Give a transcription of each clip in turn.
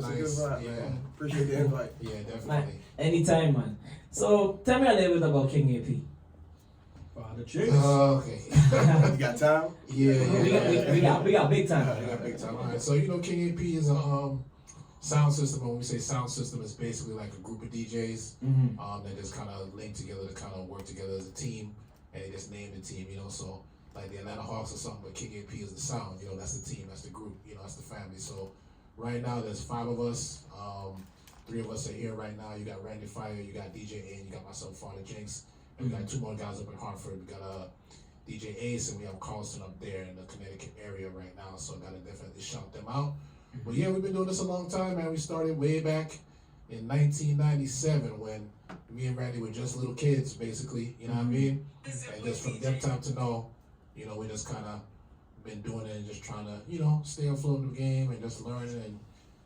That's a good Nice. vibe, Yeah. man. Appreciate the invite. Yeah, Man, definitely. anytime, man. So tell me a little bit about King AP. Father Chase. Okay. You got time? Yeah, yeah, We got, yeah. we got big time. I got big time. All right. So King AP is a sound system. And when we say sound system, it's basically like a group of DJs that just kind of link together to kind of work together as a team, and they just name the team. So like the Atlanta Hawks or something, but King AP is the sound. That's the team, that's the group. That's the family. So right now there's 5 of us. 3 of us are here right now. You got Randy Fire, you got DJ A, and you got myself, Father Jinx. And we got 2 more guys up in Hartford. We got DJ Ace, and we have Carlson up there in the Connecticut area right now. So I gotta definitely shout them out. But yeah, we've been doing this a long time, man. We started way back in 1997 when me and Randy were just little kids, basically. You know what I mean? And just from that time to now, we just kind of been doing it and just trying to, stay afloat in the game and just learning and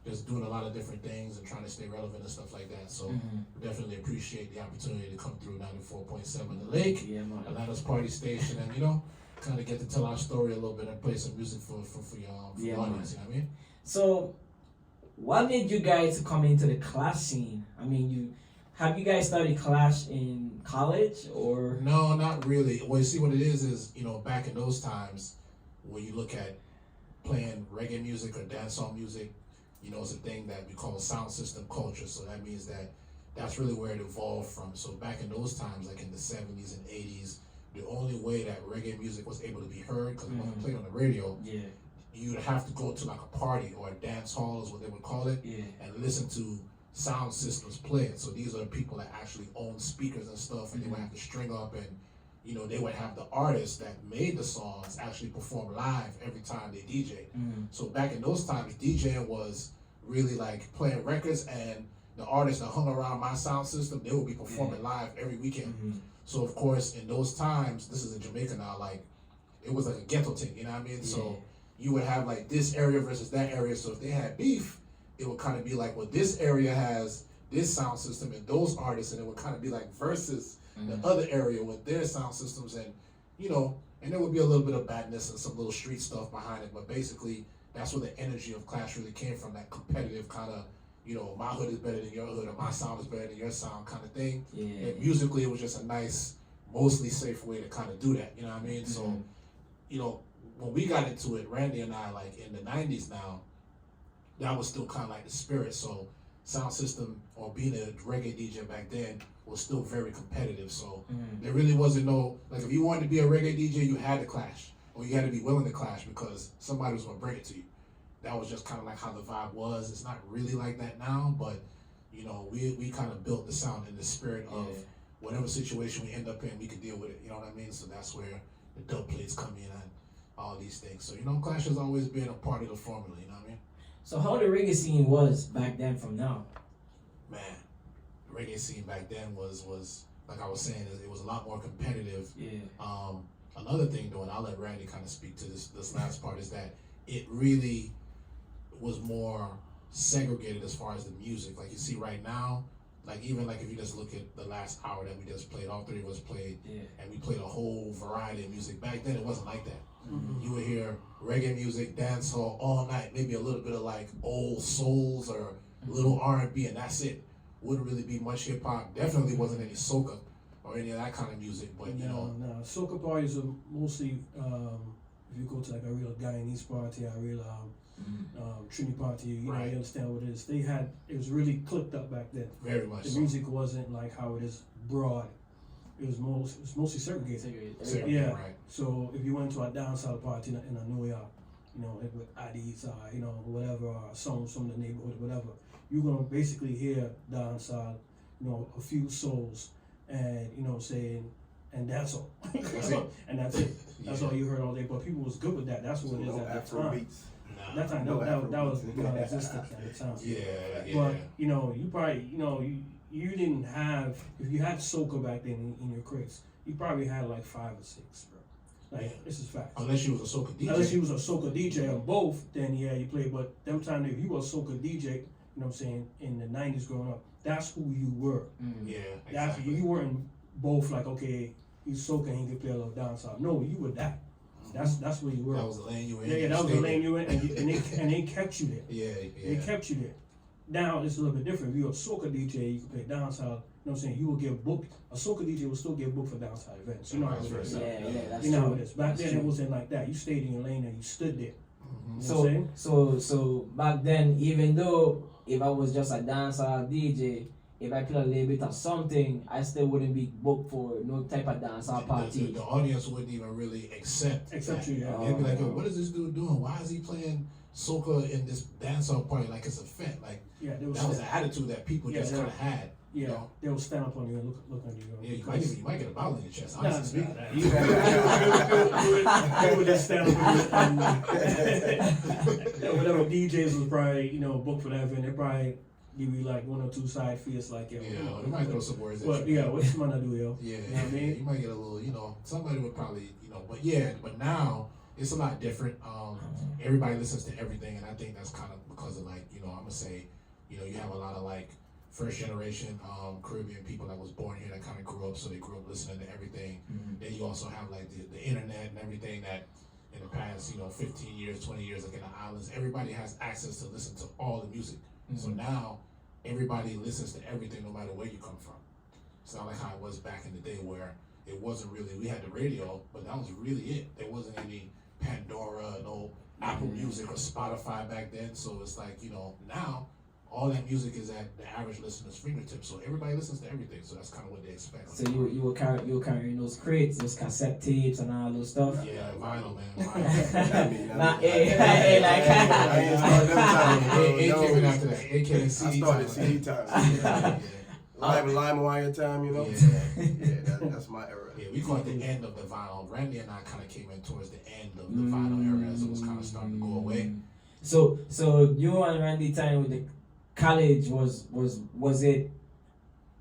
just doing a lot of different things and trying to stay relevant and stuff like that. So definitely appreciate the opportunity to come through 94.7 The Lake, Yeah, man. Atlanta's party station, and kind of get to tell our story a little bit and play some music for your Yeah, audience. You know what I mean? So, what made you guys come into the Clash scene? I mean, have you guys started Clash in college or? No, not really. Well, you see what it is, back in those times, when you look at playing reggae music or dancehall music, it's a thing that we call sound system culture. So that means that's really where it evolved from. So back in those times, like in the 70s and 80s, the only way that reggae music was able to be heard, because it wasn't played on the radio, Yeah. you'd have to go to like a party or a dance hall is what they would call it, Yeah. and listen to sound systems play it. So these are people that actually own speakers and stuff, and they would have to string up, and they would have the artists that made the songs actually perform live every time they DJ. So back in those times, DJing was really like playing records, and the artists that hung around my sound system, they would be performing live every weekend. So of course, in those times, this is in Jamaica now, like it was like a ghetto thing, you know what I mean? So you would have like this area versus that area. So if they had beef, it would kind of be like, well, this area has this sound system and those artists, and it would kind of be like versus the other area with their sound systems, and and there would be a little bit of badness and some little street stuff behind it. But basically, that's where the energy of Clash really came from, that competitive kind of, my hood is better than your hood, or my sound is better than your sound kind of thing. Yeah. And musically, it was just a nice, mostly safe way to kind of do that, you know what I mean? So, when we got into it, Randy and I, like in the 90s now, that was still kind of like the spirit. So sound system, or being a reggae DJ back then, was still very competitive. So there really wasn't no, like if you wanted to be a reggae DJ, you had to clash, or you had to be willing to clash because somebody was going to bring it to you. That was just kind of like how the vibe was. It's not really like that now, but we kind of built the sound in the spirit of whatever situation we end up in, we could deal with it, you know what I mean? So that's where the dub plates come in and all these things. So Clash has always been a part of the formula, you know what I mean? So how the reggae scene was back then from now? Man, the reggae scene back then was like I was saying, it was a lot more competitive. Yeah. Another thing though, and I'll let Randy kind of speak to this last part, is that it really was more segregated as far as the music. Like you see right now, like even like if you just look at the last hour that we just played, all 3 of us played, and we played a whole variety of music. Back then it wasn't like that. You would hear reggae music, dancehall all night, maybe a little bit of like old souls or a little R&B, and that's it. Wouldn't really be much hip hop. Definitely wasn't any soca or any of that kind of music. But No, soca parties are mostly, if you go to like a real Guyanese party, a real Trini party, you understand what it is. It was really clipped up back then. Very much. The music wasn't like how it is broad. It was mostly segregated. Yeah. Right. So if you went to a dancehall party in a New York, with Addis, whatever, or songs from the neighborhood, whatever, you're gonna basically hear dancehall, a few souls, and saying, and that's all. That's it. And that's it. That's all you heard all day. But people was good with that. That's what it is at the time. That time, that was non-existent at the time. Yeah. But you probably you didn't have, if you had soca back then in your crates, you probably had like 5 or 6, bro. Like this is fact. Unless you was a soca DJ. Unless you was a soca DJ on both, then yeah, you play. But them time if you were a soca DJ, in the 90s growing up, that's who you were. Yeah, That's exactly. you weren't both like, okay, he's soca and he can play a little dancehall. No, you were that. That's where you were. That was the lane you were in. Yeah, that was the lane you were in, and they kept you there. Yeah. They kept you there. now it's a little bit different. If you're a soca DJ, you can play dancehall. You know what I'm saying? You will get booked. A soca DJ will still get booked for dancehall events. You know how it is. Yeah, that's You know how true. it is. Back That's then true. it wasn't like that. You stayed in your lane and you stood there. Mhm. You know what I'm saying? So back then, even though if I was just a dancehall DJ, if I play a little bit of something, I still wouldn't be booked for no type of dancehall party. The audience wouldn't even really accept Except that. you, yeah. They'd be like, yo, what is this dude doing? Why is he playing soca in this dancehall party like it's a fet? Like, Yeah, they will that was stand, the attitude that people Yeah, just they kind of had. yeah, know? they will stand up on you and look at you. Yeah, because- you might get a bottle in your chest. Nah, Honestly nah, speaking. nah. They would just stand up and whatever DJs was probably, booked for that event, they probably give you like 1 or 2 side feels like, yo. Yeah, they might throw some words at But you. yeah, what's man I do, yo? Yeah, You know what I mean? you might get a little, somebody would probably, but now it's a lot different. Everybody listens to everything, and I think that's kind of because of like, I'm gonna say, you have a lot of like first generation Caribbean people that was born here that kind of grew up, so they grew up listening to everything. Then you also have like the internet and everything that in the past, 15 years, 20 years, like in the islands, everybody has access to listen to all the music. So now everybody listens to everything no matter where you come from. It's not like how it was back in the day where it wasn't really, we had the radio, but that was really it. There wasn't any Pandora, no Apple Music or Spotify back then. So it's like, now all that music is at the average listener's fingertips. So everybody listens to everything. So that's kind of what they expect. So you were carrying those crates, those cassette tapes, and all those stuff. Yeah, vinyl, man. Vinyl. Not like I ain't started them times, bro. A came No. after that. A came I CD started time. CD time. Yeah. LimeWire time, Yeah. that's my era. Yeah, we call it the end of the vinyl. Randy and I kind of came in towards the end of the vinyl era as it was kind of starting to go away. So you and Randy time with the college was it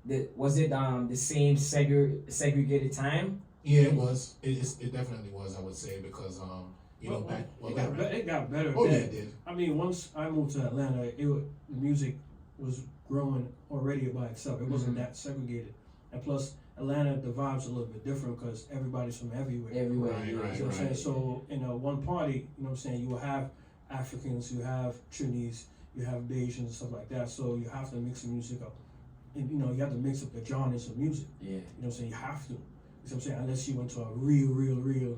the same segregated time? Yeah, it was. It definitely was. I would say because back. It got better. Oh yeah, then. it did. I mean, once I moved to Atlanta, the music was growing already by itself. It wasn't that segregated, and plus Atlanta, the vibe's a little bit different because everybody's from everywhere. Everywhere. Right, yeah. right. You know what I'm saying? So in one party, you know what I'm saying, you will have Africans, you have Trinis, you have Bajans and stuff like that. So you have to mix the music up. And you have to mix up the genres of music. Yeah. You know what I'm saying? You have to. You know what I'm saying? Unless you went to a real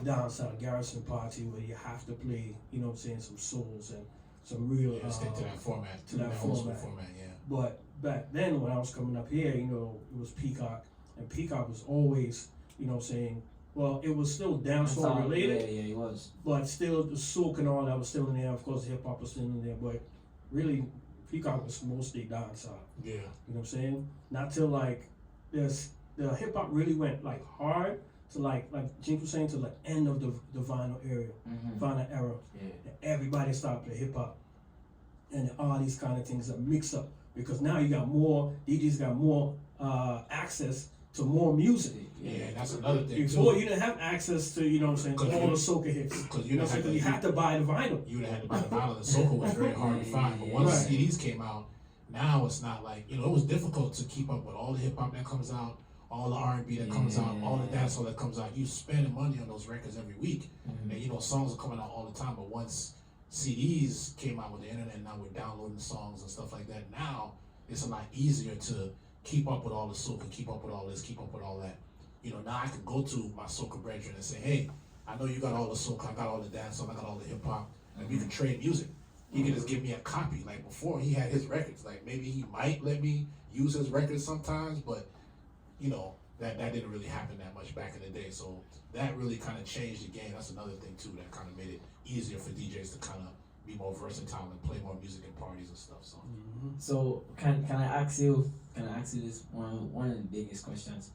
down south Garrison party where you have to play, you know what I'm saying, some souls and some real Yeah, stick to that format. to that old school format. format. Yeah. But back then when I was coming up here, it was Peacock, and Peacock was always, you know what I'm saying, well, it was still dancehall related, Yeah, it was. but still the souk and all that was still in there. Of course, hip hop was still in there, but really, Peacock was mostly dancehall. Yeah. You know what I'm saying? Not till like the hip hop really went like hard to like James was saying to the end of the vinyl era, vinyl era. Yeah. And everybody started playing hip hop, and all these kind of things that mix up because now you got more DJs got more access to more music. Yeah, and that's another thing Before too. you didn't have access to, you know what I'm saying, Cause all you- the soca hits. Because You know what I'm saying? You had to buy the vinyl. You would have had to buy the vinyl, and soca was very hard to find. But once Right. CDs came out, now it's not like it was difficult to keep up with all the hip hop that comes out, all the R&B that comes out, all the dancehall that comes out. You spending money on those records every week, and songs are coming out all the time. But once CDs came out with the internet, now we're downloading songs and stuff like that. Now it's a lot easier to keep up with all the soca, keep up with all this, keep up with all that. Now I can go to my soca brethren and say, hey, I know you got all the soca, I got all the dancehall, I got all the hip hop, and we can trade music. He can just give me a copy. Like before, he had his records. Like maybe he might let me use his records sometimes, but that didn't really happen that much back in the day. So that really kind of changed the game. That's another thing too that kind of made it easier for DJs to kind of be more versatile and play more music in parties and stuff. So So can I ask you this one of the biggest questions?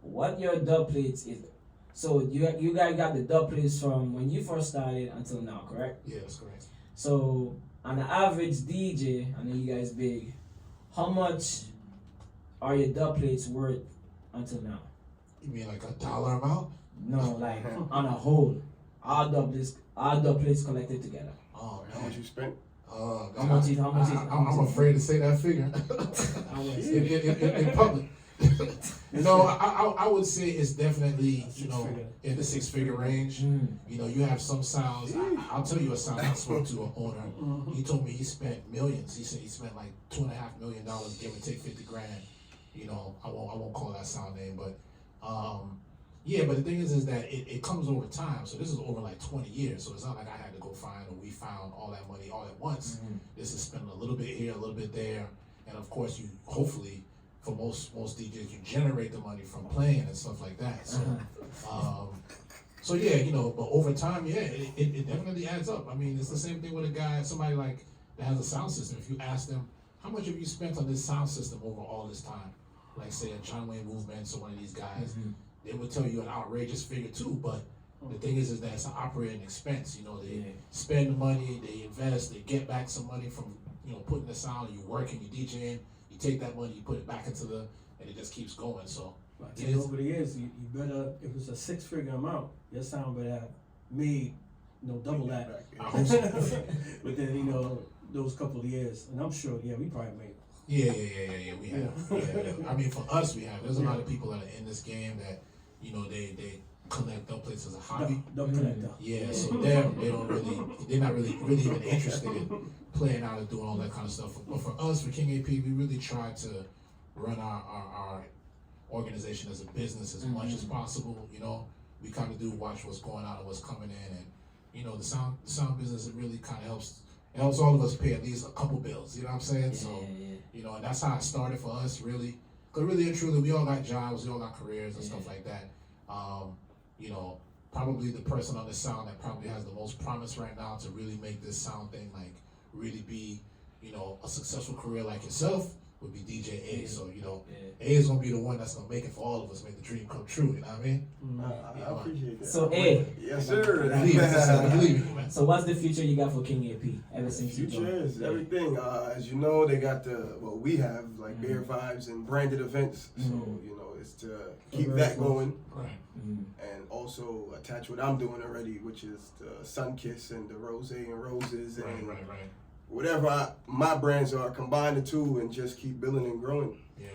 What your dub plates is? So you guys got the dub plates from when you first started until now, correct? yeah, that's correct. So on the average DJ, I know you guys big. How much are your dub plates worth until now? You mean like $1 amount? No, like on a whole, all dub plates collected together. Oh How much man. you spent? How much is- I'm afraid to say that figure How much? in public. No, I would say it's definitely, you know, Six-figure. in the 6-figure range. You know, you have some sounds. I'll tell you a sound I spoke to an owner. He told me he spent millions. He said he spent like $2.5 million, give or take 50 grand. You know, I won't call that sound name, but yeah. But the thing is that it comes over time. So this is over like 20 years. So it's not like I had to go find or we found all that money all at once. This is spending a little bit here, a little bit there, and of course you hopefully. For most DJs, you generate the money from playing and stuff like that. So, so yeah, you know. But over time, yeah, it definitely adds up. I mean, it's the same thing with a guy, somebody like that has a sound system. If you ask them, how much have you spent on this sound system over all this time? Like say a John Wayne Movements or one of these guys, they would tell you an outrageous figure too. But the thing is that it's an operating expense. You know, they spend the money, they invest, they get back some money from putting the sound. You working, you DJing. You take that money, you put it back into and it just keeps going. So I tell you, over the years, you better, if it's a 6-figure amount, your sound better have made, double that. I hope so. Within, those couple of years. And I'm sure, we probably made. Yeah, we have. Yeah. I mean, for us, we have. There's a lot of people that are in this game that, they collect dubplates as a hobby. Dub collector. Yeah, so they're not really even interested in playing out and doing all that kind of stuff. But for us, for King AP, we really try to run our organization as a business as much as possible. We kind of do watch what's going on and what's coming in, and the sound business, it really kind of helps all of us pay at least a couple bills. You know what I'm saying? And that's how it started for us, really. Because really and truly, we all got jobs, we all got careers and stuff like that. Probably the person on the sound that probably has the most promise right now to really make this sound thing really be, a successful career like yourself would be DJ A. So, A is gonna be the one that's gonna make it for all of us, make the dream come true. You know what I mean? I appreciate that. So A. Yes, sir. I believe in you, man. So what's the future you got for King AP ever since you Future joined? is everything. As you know, they got we have like Bear Vibes and branded events. So, it's to keep that going. Right. And also attach what I'm doing already, which is the Sun Kiss and the Rose and Roses and Right. whatever my brands are, combine the two and just keep building and growing. Yeah.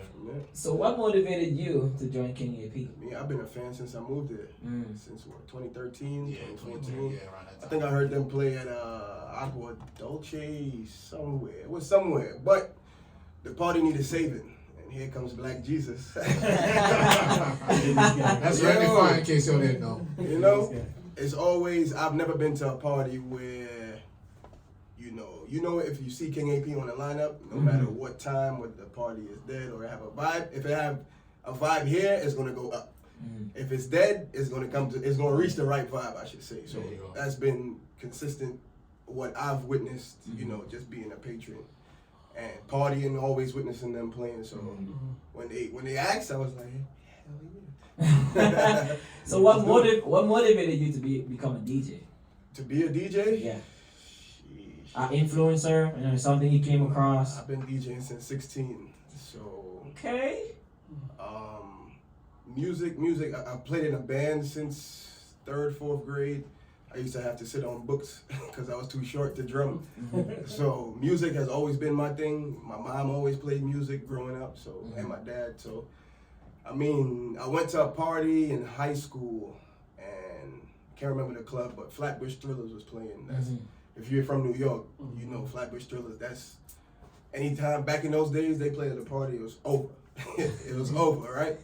So what motivated you to join King AP? Me, I've been a fan since I moved there. Since 2013, Yeah, 2014. yeah, around that time. I think I heard them play at Agua Dolce somewhere. It was somewhere, but the party needed saving. And here comes Black Jesus. That's right. In case y'all didn't know. It's always, I've never been to a party where, if you see King AP on the lineup, no matter what time, whether the party is dead or have a vibe, if it have a vibe here, it's gonna go up. If it's dead, it's gonna reach the right vibe, I should say. So that's been consistent, what I've witnessed, just being a patron. And partying, always witnessing them playing. So when they asked, I was like, hell yeah. So what motivated you to become a DJ? To be a DJ? Yeah. Sheesh. Influencer, something you came across. I've been DJing since 16. So Okay. Music. I played in a band since 3rd, 4th grade. I used to have to sit on books because I was too short to drum. So music has always been my thing. My mom always played music growing up, and my dad. So, I went to a party in high school, and can't remember the club, but Flatbush Thrillers was playing. If you're from New York, you know Flatbush Thrillers. That's anytime back in those days they played at a party, it was over. It was over, right?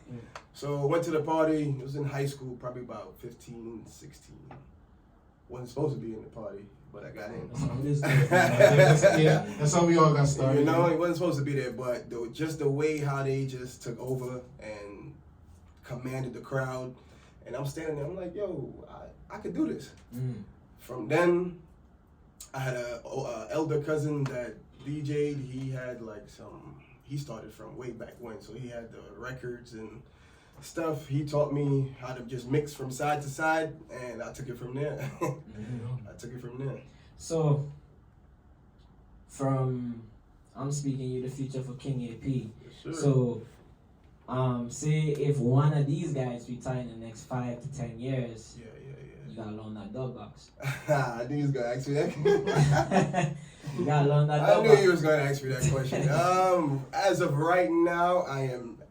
So I went to the party. It was in high school, probably about 15, 16. Wasn't supposed to be in the party, but I got in. That's how we all got started. He wasn't supposed to be there, but just the way how they just took over and commanded the crowd, and I'm standing there, I'm like, yo, I could do this. From then, I had a elder cousin that DJ'd. He had he started from way back when, so he had the records and stuff. He taught me how to just mix from side to side, and I took it from there. So, I'm speaking you the future for King AP. Sure. So, say if one of these guys retire in the next 5 to 10 years, you gotta loan that dub box. I knew he was gonna ask me that. You gotta learn that. I knew number. you was gonna ask me that question. As of right now,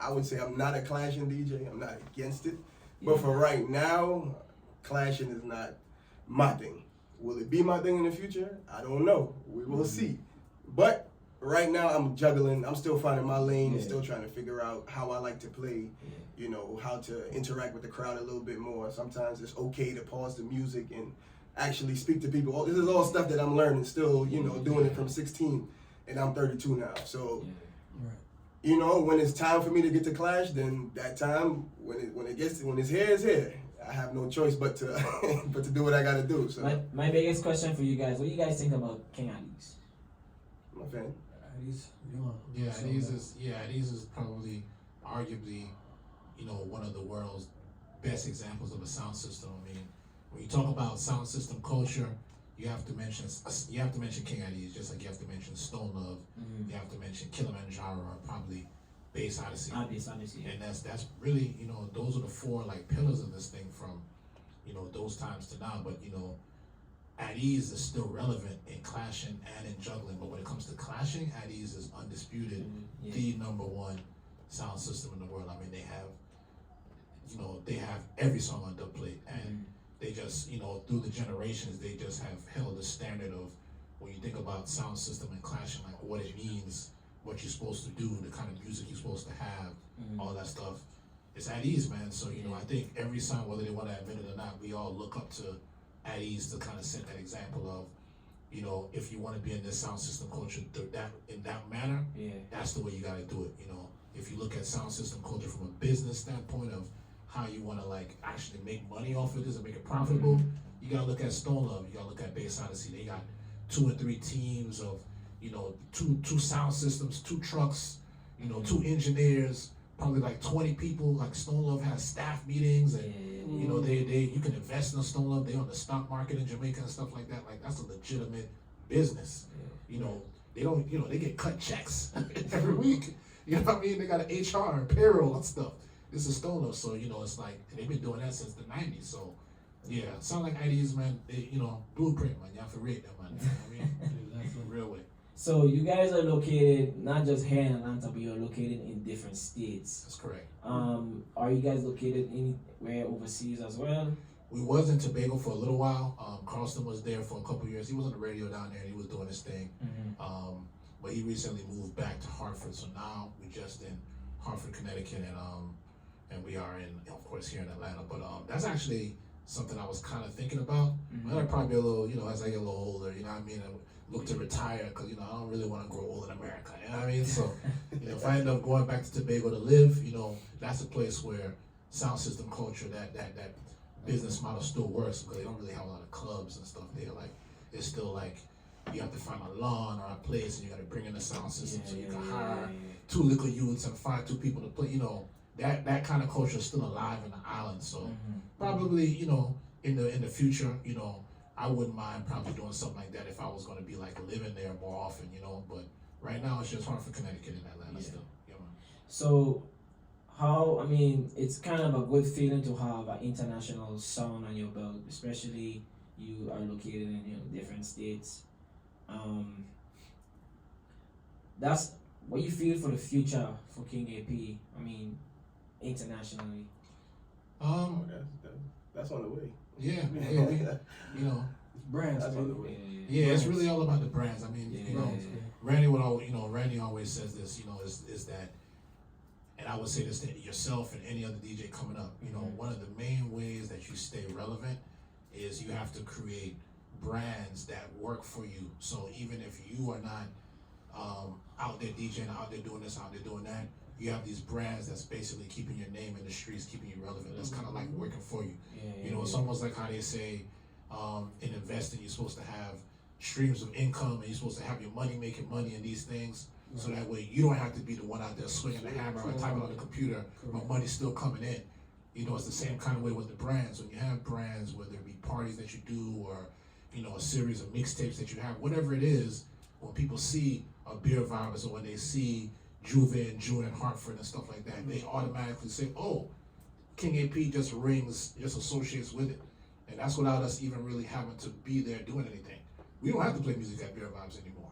I would say I'm not a clashing DJ. I'm not against it. But for right now, clashing is not my thing. Will it be my thing in the future? I don't know. We will see. But right now, I'm juggling. I'm still finding my lane. Yeah. Still trying to figure out how I like to play. Yeah. You know, how to interact with the crowd a little bit more. Sometimes it's okay to pause the music and actually speak to people. This is all stuff that I'm learning still, you know, doing it from 16 and I'm 32 now. So, Right. you know, when it's time for me to get to clash, then that time when it's here, it's here. I have no choice but to but to do what I gotta do. So My biggest question for you guys: what do you guys think about King Ali's? I'm a fan. He's, you know, Yeah, so these is probably, arguably, you know, one of the world's best examples of a sound system. I mean, when you talk about sound system culture, you have to mention King Ali's, just like you have to mention Stone Love, you have to mention Kilimanjaro, or probably Bass Odyssey. Obviously. And that's really, you know, those are the four like pillars of this thing from, you know, those times to now. But you know, At Ease is still relevant in clashing and in juggling. But when it comes to clashing, At Ease is undisputed the number one sound system in the world. I mean, they have every song on dubplate, and they just, you know, through the generations, they just have held the standard of when you think about sound system and clashing, like what it means, what you're supposed to do, the kind of music you're supposed to have, all that stuff. It's At Ease, man. So, you know, I think every sound, whether they want to admit it or not, we all look up to At Ease to kind of set that example of, you know, if you want to be in this sound system culture in that manner, that's the way you got to do it. You know, if you look at sound system culture from a business standpoint of how you want to like actually make money off of this and make it profitable, you got to look at Stone Love, you got to look at Bass Odyssey. They got 2 or 3 teams of, you know, two sound systems, 2 trucks, you know, 2 engineers, probably like 20 people. Like Stone Love has staff meetings, and you know, you can invest in Stone Love. They on the stock market in Jamaica and stuff like that. Like that's a legitimate business. You know, they don't, you know, they get cut checks every week. You know what I mean? They got an HR and payroll and stuff. This is Stone Love, so you know, it's like they've been doing that since the '90s. So yeah, sound like ideas, man. They, you know, blueprint, man. Y'all for real, man. You know what I mean, real way. So you guys are located not just here in Atlanta, but you're located in different states. That's correct. Are you guys located anywhere overseas as well? We was in Tobago for a little while. Carlston was there for a couple years. He was on the radio down there, and he was doing his thing. But he recently moved back to Hartford, so now we're just in Hartford, Connecticut, and we are in, of course, here in Atlanta. But that's actually something I was kind of thinking about. I'd probably be a little, you know, as I get a little older, you know what I mean, and look to retire, because, you know, I don't really want to grow old in America, you know what I mean? So, you know, if I end up going back to Tobago to live, you know, that's a place where sound system culture, that business model still works, because they don't really have a lot of clubs and stuff there. Like, it's still like, you have to find a lawn or a place, and you got to bring in a sound system, so you can hire 2 liquor youths and find 2 people to play, you know. That kind of culture is still alive in the island. So probably, you know, in the future, you know, I wouldn't mind probably doing something like that if I was going to be like living there more often, you know. But right now it's just Hartford, Connecticut, and Atlanta still. Yeah, man. So it's kind of a good feeling to have an international sound on your belt, especially you are located in, you know, different states. That's what you feel for the future for King AP. I mean, internationally. That's on the way. Yeah, you know, brands, That's on the way. yeah, it's really all about the brands. I mean, you know, Randy always says this, you know, is that, and I would say this to yourself and any other DJ coming up, you know, one of the main ways that you stay relevant is you have to create brands that work for you. So even if you are not out there DJing, out there doing this, out there doing that, you have these brands that's basically keeping your name in the streets, keeping you relevant. That's kind of like working for you. You know, it's almost like how they say in investing, you're supposed to have streams of income, and you're supposed to have your money making money in these things. So that way you don't have to be the one out there swinging the hammer or typing on the computer, but money's still coming in. You know, it's the same kind of way with the brands. When you have brands, whether it be parties that you do or, you know, a series of mixtapes that you have, whatever it is, when people see a Beer Virus or when they see Juve and June and Hartford and stuff like that, they automatically say, oh, King AP just associates with it. And that's without us even really having to be there doing anything. We don't have to play music at Beer Vibes anymore.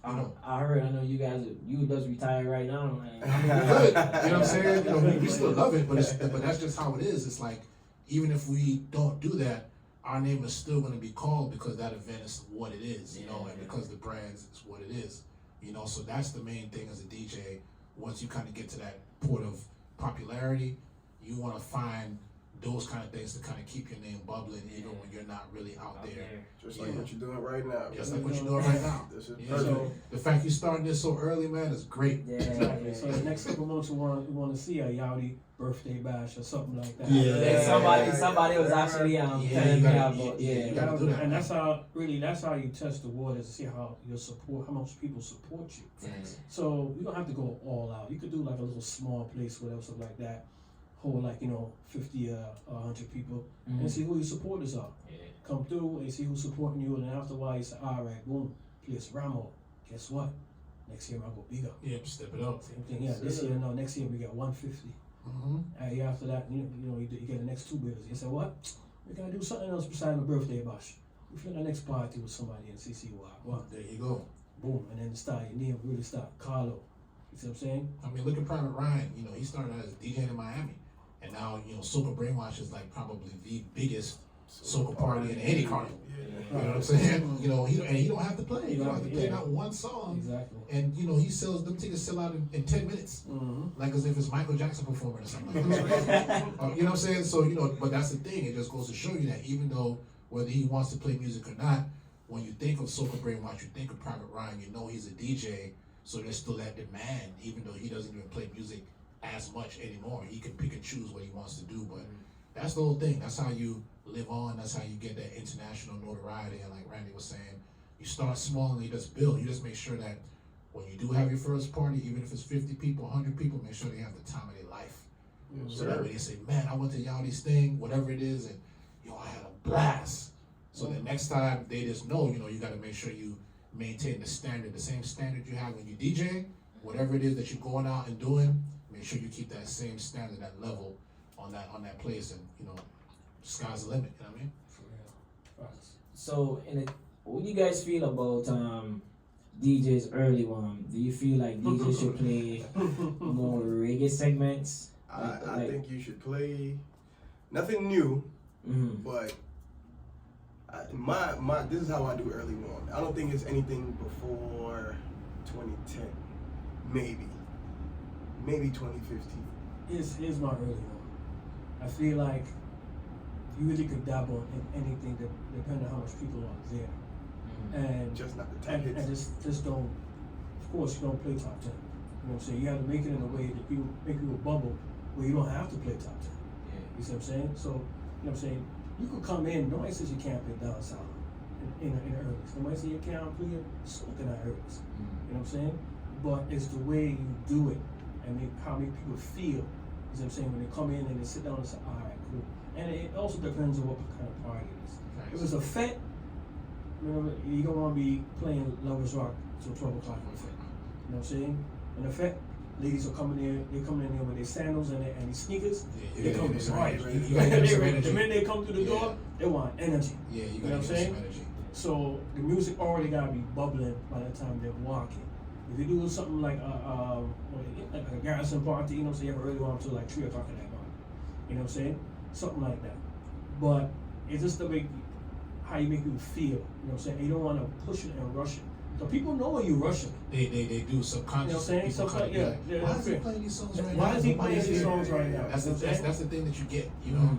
I know you guys. You just retired right now. Man. Good. You know what I'm saying? You know, we still love it, but that's just how it is. It's like, even if we don't do that, our name is still going to be called because that event is what it is, you know, and because the brand is what it is, you know. So that's the main thing as a DJ. Once you kind of get to that point of popularity, you want to find those kind of things to kind of keep your name bubbling, even when you're not really out there. Just like what you're doing right now. Just like what you're doing right now. This is Yeah, perfect. so the fact you starting this so early, man, is great. Yeah. Exactly. So the next couple months we want to see a Yachty birthday bash or something like that. Yeah, somebody was actually telling me about you gotta do that. And that's how you test the waters to see how much people support you. Thanks. So you don't have to go all out. You could do like a little small place, whatever, something like that. Hold 50 or 100 people and see who your supporters are. Yeah. Come through and see who's supporting you, and then after a while you say, all right, boom, place Ramo. Guess what? Next year I'll go bigger. Yep, step it up. Same thing, yeah. This year, no, next year we got 150. Mm-hmm. Year after that, you get the next 2 bidders. You say, what? We gotta do something else besides my birthday bash. We feel the next party with somebody in CCY. Well, There you go. boom, and then your name really start. Carlo. You see what I'm saying? I mean, look at Private Ryan. You know, he started as DJing in Miami, and now Soca Brainwash is like probably the biggest soca party in any carnival. You know what I'm saying? He don't have to play. You don't have to play not one song. Exactly. And he sells them tickets sell out in 10 minutes, like as if it's Michael Jackson performing or something like that. You know what I'm saying? So but that's the thing. It just goes to show you that even though whether he wants to play music or not, when you think of Soca Brainwash, you think of Private Ryan. You know he's a DJ, so there's still that demand, even though he doesn't even play music as much anymore. He can pick and choose what he wants to do, but that's the whole thing. That's how you live on. That's how you get that international notoriety. And like Randy was saying, you start small and you just build. You just make sure that when you do have your first party, even if it's 50 people, 100 people, make sure they have the time of their life. So that way they say, man, I went to Yachty's thing, whatever it is, and I had a blast. So the next time they just know, you got to make sure you maintain the standard, the same standard you have when you DJ, whatever it is that you're going out and doing, make sure you keep that same standard, that level on that place, and sky's the limit. You know what I mean? For real. Facts. So, what do you guys feel about DJs early on? Do you feel like DJs should play more reggae segments? I think you should play nothing new, but this is how I do early on. I don't think it's anything before 2010, maybe 2015. Here's my early one. I feel like you really could dabble in anything depending on how much people are there. And Just not the top hits. just don't, of course you don't play top 10. You know what I'm saying? You have to make it in a way that people make you a bubble where you don't have to play top 10. You see what I'm saying? So, you know what I'm saying? You could come in, nobody says you can't play down south in the earlies. Nobody says you can't play soca in the earlies. You know what I'm saying? But it's the way you do it and how many people feel. You see what I'm saying? When they come in and they sit down and say, all right, cool. And it also depends on what kind of party it is. If it was a fete, remember, you don't want to be playing Lovers Rock till 12 o'clock on the fete. You know what I'm saying? In the fete, ladies are coming in, they're coming in there with their sandals and their sneakers. They come with right. The minute they come through the door, they want energy. Yeah, you know what I'm saying? Energy. So the music already gotta be bubbling by the time they're walking. If you do something like a garrison party, you know what I'm saying, you have early on until like 3 o'clock in that morning. You know what I'm saying? Something like that. But it's just the way how you make people feel. You know what I'm saying? You don't want to push it and rush it. So people know when you rush it. They do subconsciously. You know what I'm saying? People why is he playing these songs right now? Why is he playing these songs right now? That's the thing that you get. And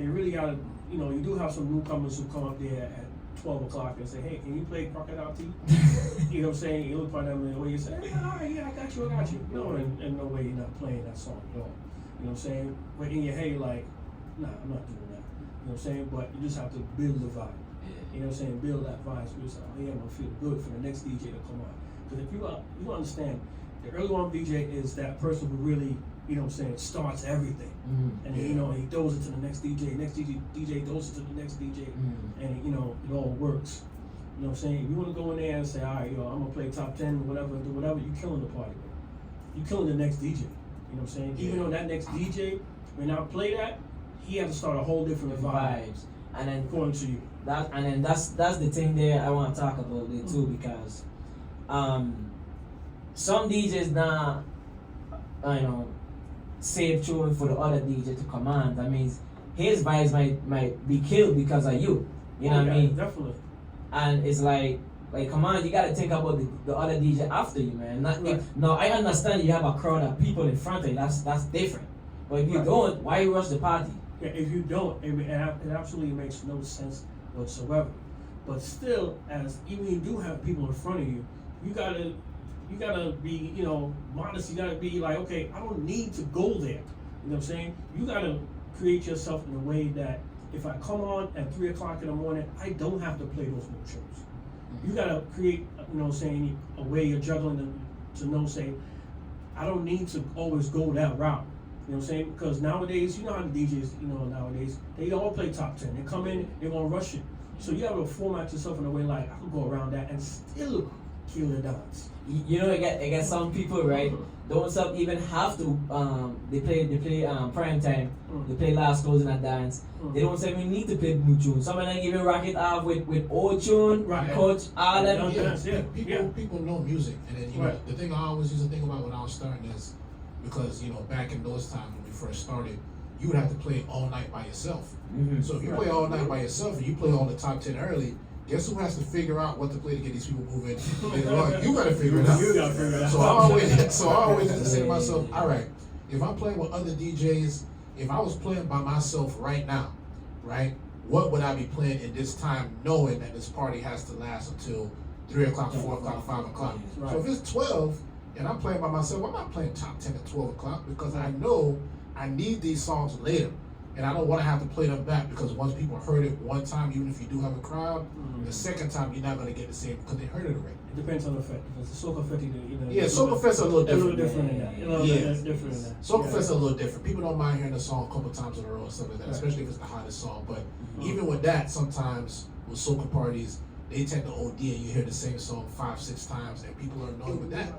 you really gotta, you do have some newcomers who come up there at 12 o'clock and say, hey, can you play Crocodile Teeth? You know what I'm saying? You look for them in the way you say, hey, all right, yeah, I got you. No, in no way you're not playing that song at all. You know what I'm saying? But in your head, you're like, nah, I'm not doing that. You know what I'm saying? But you just have to build the vibe. You know what I'm saying? Build that vibe. So you say, oh yeah, I'm gonna feel good for the next DJ to come on. Because if you understand, the early on DJ is that person who really, you know what I'm saying, starts everything. And then, he throws it to the next DJ throws it to the next DJ, and it all works. You know what I'm saying? If you want to go in there and say, all right, I'm gonna play top 10, whatever, do whatever, you're killing the party, bro. You're killing the next DJ. You know what I'm saying? Even though that next DJ, when I play that, he has to start a whole different vibe. And then according to you. that's the thing there I want to talk about it too, because some DJs now, save tune for the other DJ to command. That means his vibes might be killed because of you. You know what I mean? Definitely. And it's like come on, you gotta think about the other DJ after you, man. No, I understand you have a crowd of people in front of you. That's different. But if you don't, why you rush the party? Yeah, if you don't, it absolutely makes no sense whatsoever. But still, even you do have people in front of you, you gotta be, modest. You gotta be like, okay, I don't need to go there. You know what I'm saying? You gotta create yourself in a way that if I come on at 3 o'clock in the morning, I don't have to play those no shows. You gotta create, a way of juggling to say, I don't need to always go that route. You know what I'm saying? Because nowadays, you know how the DJs, nowadays, they all play top 10. They come in, they're gonna rush it. So you gotta format yourself in a way like, I could go around that and still kill the dance. It get some people, right? Don't some even have to they play prime time, they play last closing at dance. They don't say we need to play new tune. Some of them even rock it off with old tune, Right. coach, all them. People know music, and then the thing I always used to think about when I was starting is because back in those times when we first started, you would have to play all night by yourself. Mm-hmm. So if you play all night by yourself and you play all the top 10 early, guess who has to figure out what to play to get these people moving later on? You gotta figure it out. You gotta figure it out. So I always used to say to myself, all right, if I'm playing with other DJs, if I was playing by myself right now, right, what would I be playing in this time knowing that this party has to last until 3 o'clock, 4 o'clock, 5 o'clock? Right. So if it's 12 and I'm playing by myself, I'm not playing top 10 at 12 o'clock because I know I need these songs later. And I don't want to have to play them back because once people heard it one time, even if you do have a crowd, the second time you're not going to get the same because they heard it already. It depends on the fest. If it's a soca fest, Yeah, Soca Fest a little different. different in that. That's different in that. Soca Fest a little different. People don't mind hearing the song a couple times in a row and stuff like that, Right. especially if it's the hottest song. But even with that, sometimes with soca parties, they tend to OD and you hear the same song 5-6 times and people are annoyed with that.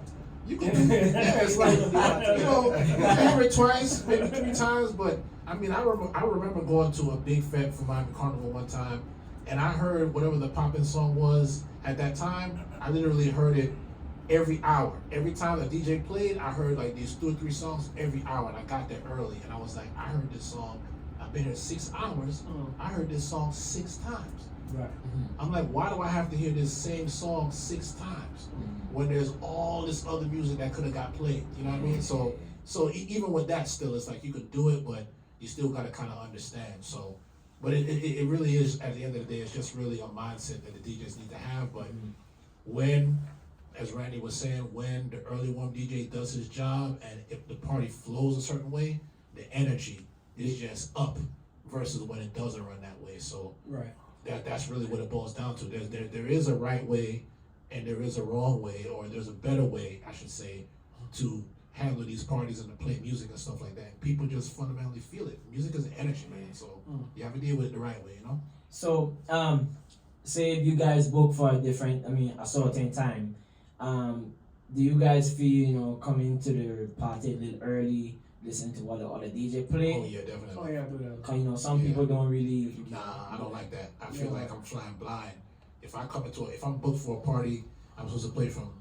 You can do it's like, you hear it twice, maybe 3 times, but I mean, I remember going to a big fete for Miami Carnival one time, and I heard whatever the poppin' song was at that time. I literally heard it every hour. Every time the DJ played, I heard like these 2 or 3 songs every hour, and I got there early, and I was like, I heard this song. I've been here 6 hours. I heard this song 6 times. Right. I'm like, why do I have to hear this same song 6 times when there's all this other music that could have got played? You know what I mean? So even with that, still, it's like you could do it, but you still got to kind of understand. So, but it really is, at the end of the day, it's just really a mindset that the DJs need to have. But when, as Randy was saying, when the early warm DJ does his job and if the party flows a certain way, the energy is just up versus when it doesn't run that way. So Right. that's really what it boils down to. There is a right way and there is a wrong way, or there's a better way, I should say, to handle these parties and to play music and stuff like that. People just fundamentally feel it. Music is an energy, man. So you have to deal with it the right way, So, say if you guys book for a certain time, do you guys feel, coming to the party a little early, listen to what the other DJ play? Oh yeah, definitely. Oh yeah, I do that. Cause some people don't really. Nah, I don't like that. I feel like I'm flying blind. If I'm booked for a party, I'm supposed to play from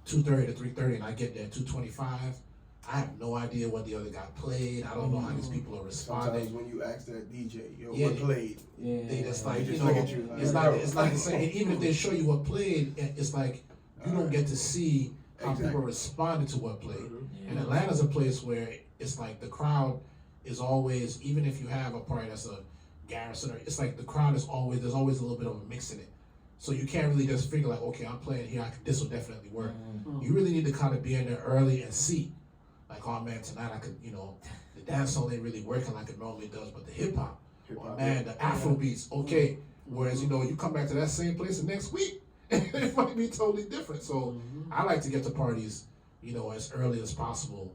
2:30 to 3:30, and I get there at 2:25. I have no idea what the other guy played. I don't know how these people are Sometimes responding. when you ask that DJ, what they- played? They just like, They just you look know, at you like, it's bro. not the same. And even if they show you what played, it's like you don't get to see how Exactly. people responded to what played. Mhm. And Atlanta's a place where it's like the crowd is always, even if you have a party that's a Garrison, or it's like the crowd is always, there's always a little bit of a mix in it. So you can't really just figure like, okay, I'm playing here, this will definitely work. You really need to kind of be in there early and see. Like, oh man, tonight I could, the dance song ain't really working like it normally does, but the hip hop, Hip-hop, man, the Afro beats, okay. Whereas, you come back to that same place the next week, it might be totally different. So I like to get to parties, as early as possible,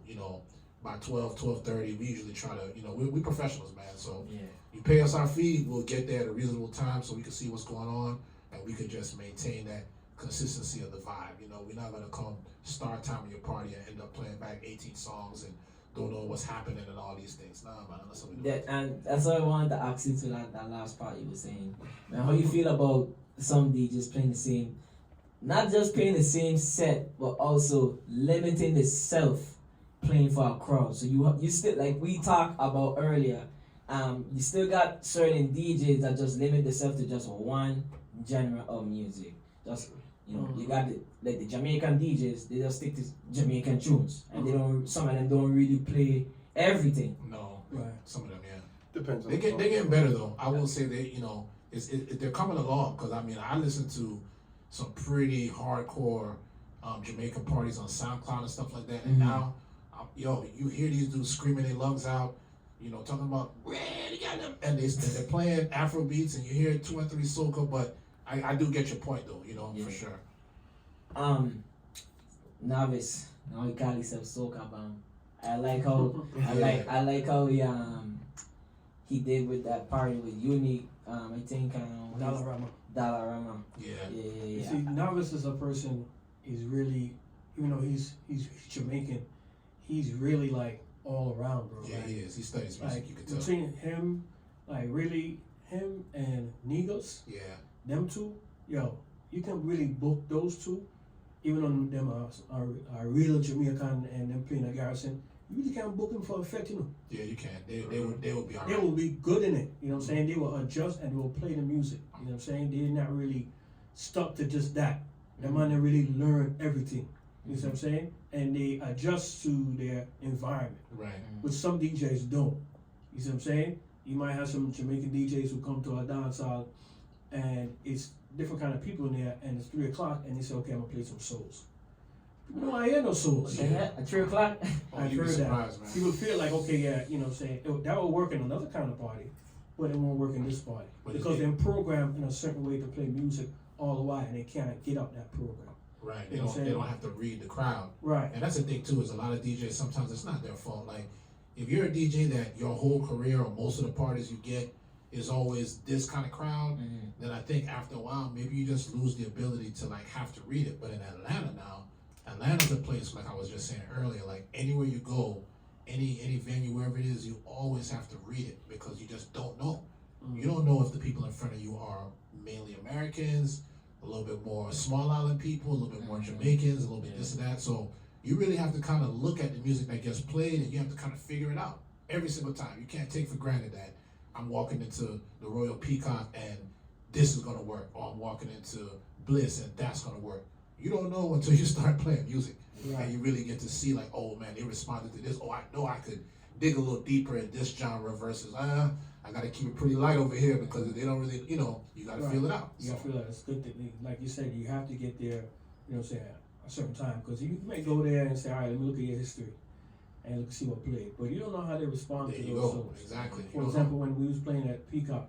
by 12:30. We usually try to, we professionals, man. So you pay us our fee, we'll get there at a reasonable time so we can see what's going on and we can just maintain that consistency of the vibe. We're not gonna come start time of your party and end up playing back 18 songs and don't know what's happening and all these things. Nah, man, that's what we do. That, and that's why I wanted to ask you to that last part you were saying. Man, how you feel about some DJs playing the same, not just playing the same set, but also limiting the self playing for a crowd. So you still, like we talked about earlier, you still got certain DJs that just limit themselves to just one genre of music. Just you got the Jamaican DJs, they just stick to Jamaican tunes, and they don't. Some of them don't really play everything. No, Right. some of them, yeah. Depends on They the getting better though. I will say they, they're coming along because I mean I listen to some pretty hardcore Jamaican parties on SoundCloud and stuff like that, and now, you hear these dudes screaming their lungs out, talking about and they're playing Afro beats, and you hear 2 and 3 soca, but I do get your point though, for sure. Novice. Now he call himself Soca Bomb. I like how I like how he did with that party with Unique. I think Dollarama. Yeah. You see, Novice is a person. He's really, even though he's Jamaican, he's really like all around, bro. Yeah, like, he is. He studies music. like You can tell. between him, like really him and Nigos, Yeah. them two, you can really book those two, even on them are real Jamaican and them playing a Garrison. You really can't book them for effect, Yeah, you can. They would be They alright. will be good in it, you know what I'm saying? They will adjust and they will play the music, you know what I'm saying? They're not really stuck to just that. Them man, they really learn everything, you know what I'm saying? And they adjust to their environment, Right. which some DJs don't. You see what I'm saying? You might have some Jamaican DJs who come to a dance hall and it's different kind of people in there, and it's 3 o'clock, and they say, okay, I'm gonna play some souls. People don't hear no souls. At 3 o'clock. Oh, I've you'd be heard that. surprised, man. People feel like, okay, yeah, you know what I'm saying, that will work in another kind of party, but it won't work in this party. But Because they're programmed in a certain way to play music all the while, and they can't get out that program. Right. You They know what don't. I'm They saying? don't have to read the crowd. Right. And that's the thing too. Is a lot of DJs sometimes it's not their fault. Like if you're a DJ that your whole career or most of the parties you get is always this kind of crowd, then I think after a while maybe you just lose the ability to like have to read it. But in Atlanta now, Atlanta's a place like I was just saying earlier. Like anywhere you go, any venue wherever it is, you always have to read it because you just don't know. You don't know if the people in front of you are mainly Americans, a little bit more small island people, a little bit more Jamaicans, a little bit this and that. So you really have to kind of look at the music that gets played and you have to kind of figure it out every single time. You can't take for granted that I'm walking into the Royal Peacock and this is gonna work, or I'm walking into Bliss and that's gonna work. You don't know until you start playing music. Right. And you really get to see like, oh man, they responded to this. Oh, I know I could dig a little deeper in this genre versus I gotta keep it pretty light over here because they don't really, you gotta Right. feel it out. You gotta feel that it's good that, like you said, you have to get there, you know what I'm saying, a certain time. Because you may go there and say, all right, let me look at your history and look see what played. But you don't know how they respond There to you those go. songs. Exactly. You For don't example, when we was playing at Peacock,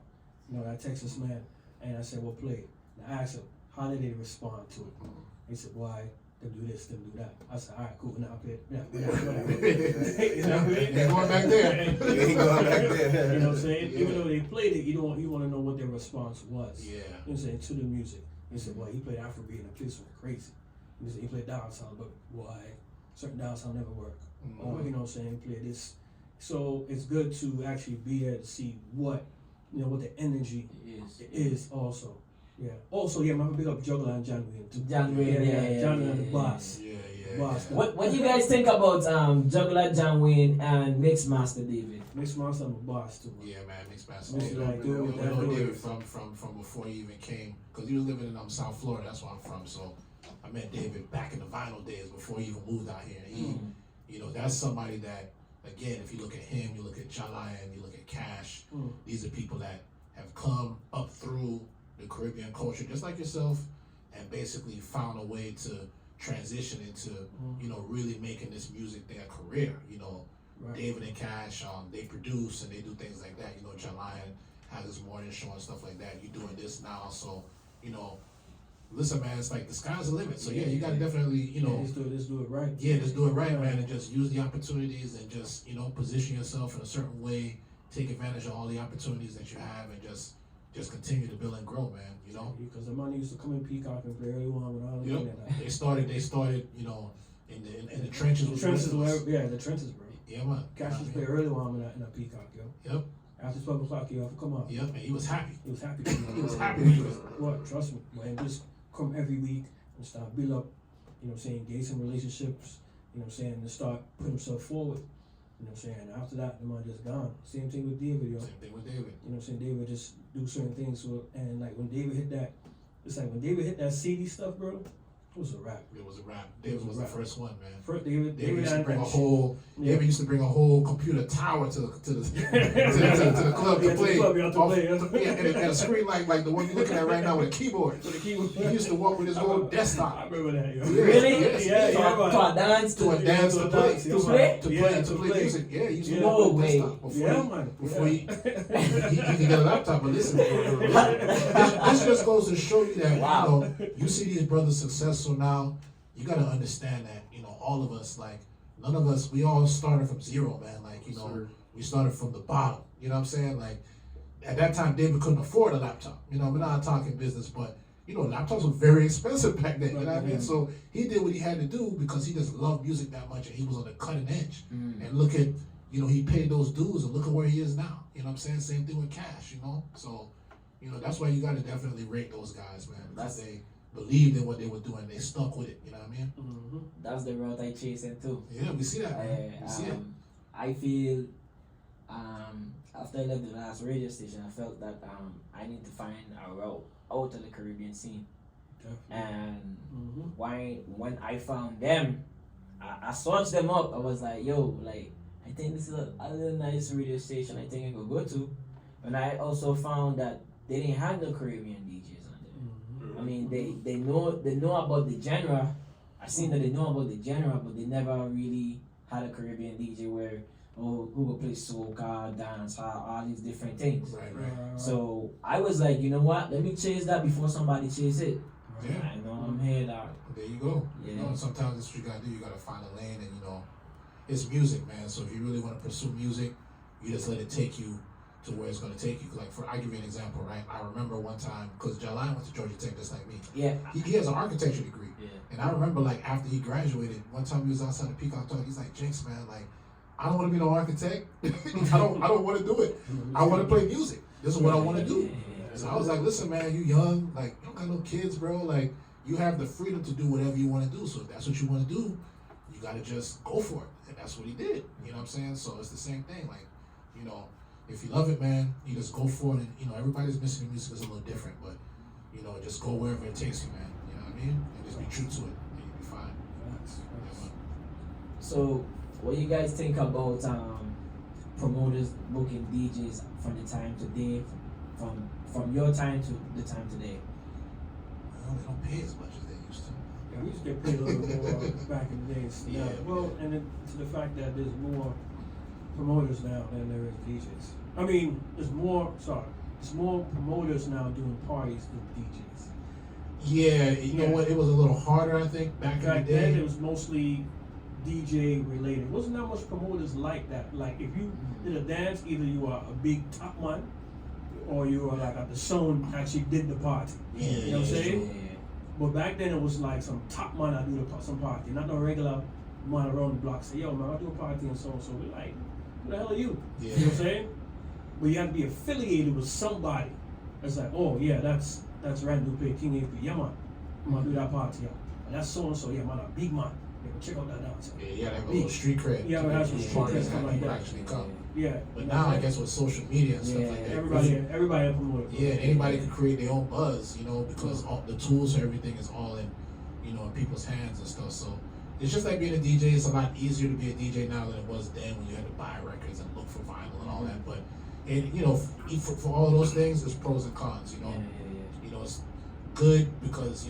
that Texas man, and I said, what played? And I asked him, how did they respond to it? He said, why? Them do this, them do that. I said, all right, cool, now I play it. Yeah, you know what I mean? Ain't going back there. Ain't going back there. You know what I'm saying? Yeah. Even though they played it, you want to know what their response was. Yeah. You know what I'm saying? To the music. He said, well, he played Afrobeat and the place went crazy. He said, he played dancehall, but why? Certain dancehall never work. Or, you know what I'm saying, play this. So it's good to actually be there to see what the energy is also. Yeah. Also, yeah, I'm gonna pick up Juggler and John Wayne too. John Wayne, yeah, John yeah, and the yeah, boss. Yeah. Boss. What do you guys think about Juggler John Wayne and Mixmaster David? Mix Master, I'm a boss too. Yeah, man, Mixed Master. Mix David. like do I it, that know do David it. from before he even came, because he was living in South Florida. That's where I'm from. So I met David back in the vinyl days before he even moved out here. And he, that's somebody that, again, if you look at him, you look at John Lion, you look at Cash. These are people that have come up through the Caribbean culture, just like yourself, and basically found a way to transition into, really making this music their career. Right. David and Cash, they produce and they do things like that. John Lion has his morning show and stuff like that. You're doing this now, so listen, man, it's like the sky's the limit. So yeah, you gotta definitely, let's do it right. yeah, just do it right, man, and just use the opportunities and just position yourself in a certain way. Take advantage of all the opportunities that you have, and just continue to build and grow, man. Because the money used to come in Peacock and play early one with all the money. They started, in the trenches. The with trenches, the rest of us. the trenches, bro. Yeah, man. Cassius played early while I'm in that Peacock, yo. Yep. After 12 o'clock, yo, come on. Yep, and he was happy. He was happy. He was happy to do it. What? Trust me. And just come every week and start build up, you know what I'm saying, gain some relationships, you know what I'm saying, and start putting himself forward. You know what I'm saying? And after that, the man just gone. Same thing with David, yo. Same thing with David. You know what I'm saying? David just do certain things. So, and like when David hit that, it's like when David hit that CD stuff, bro, it was a wrap. It was a wrap. David was the first one, man. First, David used to had bring a that whole. Yeah. David used to bring a whole computer tower to the to the club Yeah, to to the play. club, yeah, to play, yeah. And a screen like the one you're looking at right now with a keyboard. So the keyboard. He used to walk with his whole I desktop remember that, yo. Really? Yes, Yeah, yes. yeah, right. To a dance? To a dance to play. yeah, To man. play? To Yeah, play to play music. Yeah, he used to Yeah. walk with No a way. desktop before Yeah, he man. before Yeah. he could get a laptop. But listen, this just goes to show you that Wow. you see these brothers successful now. You gotta understand that all of us, like, none of us, we all started from zero, man. Like, we started from the bottom. You know what I'm saying? Like, at that time, David couldn't afford a laptop. We're not talking business, but laptops were very expensive back then. You know what I mean? So he did what he had to do because he just loved music that much, and he was on the cutting edge. And look at, he paid those dues, and look at where he is now. You know what I'm saying? Same thing with Cash. So, that's why you got to definitely rate those guys, man, because they believed in what they were doing. They stuck with it. You know what I mean? Mm-hmm. That's the route I chasing too. Yeah, we see that. Man. We see it. I feel after I left the last radio station, I felt that I need to find a route out of the Caribbean scene. Definitely. And Mm-hmm. when I found them, I searched them up. I was like, yo, like, I think this is a little nice radio station I think I could go to. And I also found that they didn't have no Caribbean DJs on there. Mm-hmm. I mean, they know about the genre. I seen that they know about the genre, but they never really had a Caribbean DJ where who would play soca, dance, all these different things. Right. So I was like, you know what? Let me chase that before somebody chase it. Yeah. I know I'm here now. There you go. Yeah. Sometimes that's what you gotta do. You gotta find a lane, and it's music, man. So if you really want to pursue music, you just let it take you to where it's gonna take you. Like I'll give you an example, right? I remember one time because Jalai went to Georgia Tech just like me. Yeah. He has an architecture degree. Yeah. And I remember, like, after he graduated, one time he was outside the Peacock talk. He's like, Jinx, man, like, I don't want to be no architect. I don't want to do it. I want to play music. This is what I want to do. So I was like, listen, man, you young, like, you don't got no kids, bro. Like, you have the freedom to do whatever you want to do. So if that's what you want to do, you got to just go for it. And that's what he did. You know what I'm saying? So it's the same thing. Like, if you love it, man, you just go for it. And, everybody's missing the music is a little different, but, just go wherever it takes you, man. You know what I mean? And just be true to it, and you'll be fine. So, what you guys think about promoters booking DJs from the time today, from your time to the time today? Well, they don't pay as much as they used to. Yeah, we used to get paid a little bit more back in the days. Yeah. Well, and then to the fact that there's more promoters now than there is DJs. I mean, there's more promoters now doing parties than DJs. Yeah, you know what? It was a little harder, I think, back in Back the then, day. it was mostly DJ related. Wasn't that much promoters like that? Like, if you did a dance, either you are a big top man, or you were like at the zone actually did the party. Yeah, You know what I'm saying? Yeah. But back then it was like some top man that do some party, not no regular man around the block say, yo man, I do a party and so. We're like, who the hell are you? Yeah. You know what I'm saying? But you have to be affiliated with somebody. It's like, oh yeah, that's Randy Dupe, King AP. Yeah man, I'm gonna do that party, yeah. And that's so and so, yeah man, a big man. Yeah, check out that dance. Yeah, you gotta have a little street cred. Yeah, we have some street cred, stuff like that. Actually come. Yeah. But now, I guess with social media and stuff Yeah, like that, Everybody a promoter. yeah, anybody can create their own buzz, because all the tools for everything is all in, in people's hands and stuff. So it's just like being a DJ. It's a lot easier to be a DJ now than it was then when you had to buy records and look for vinyl and all that. But for all of those things, there's pros and cons. It's good because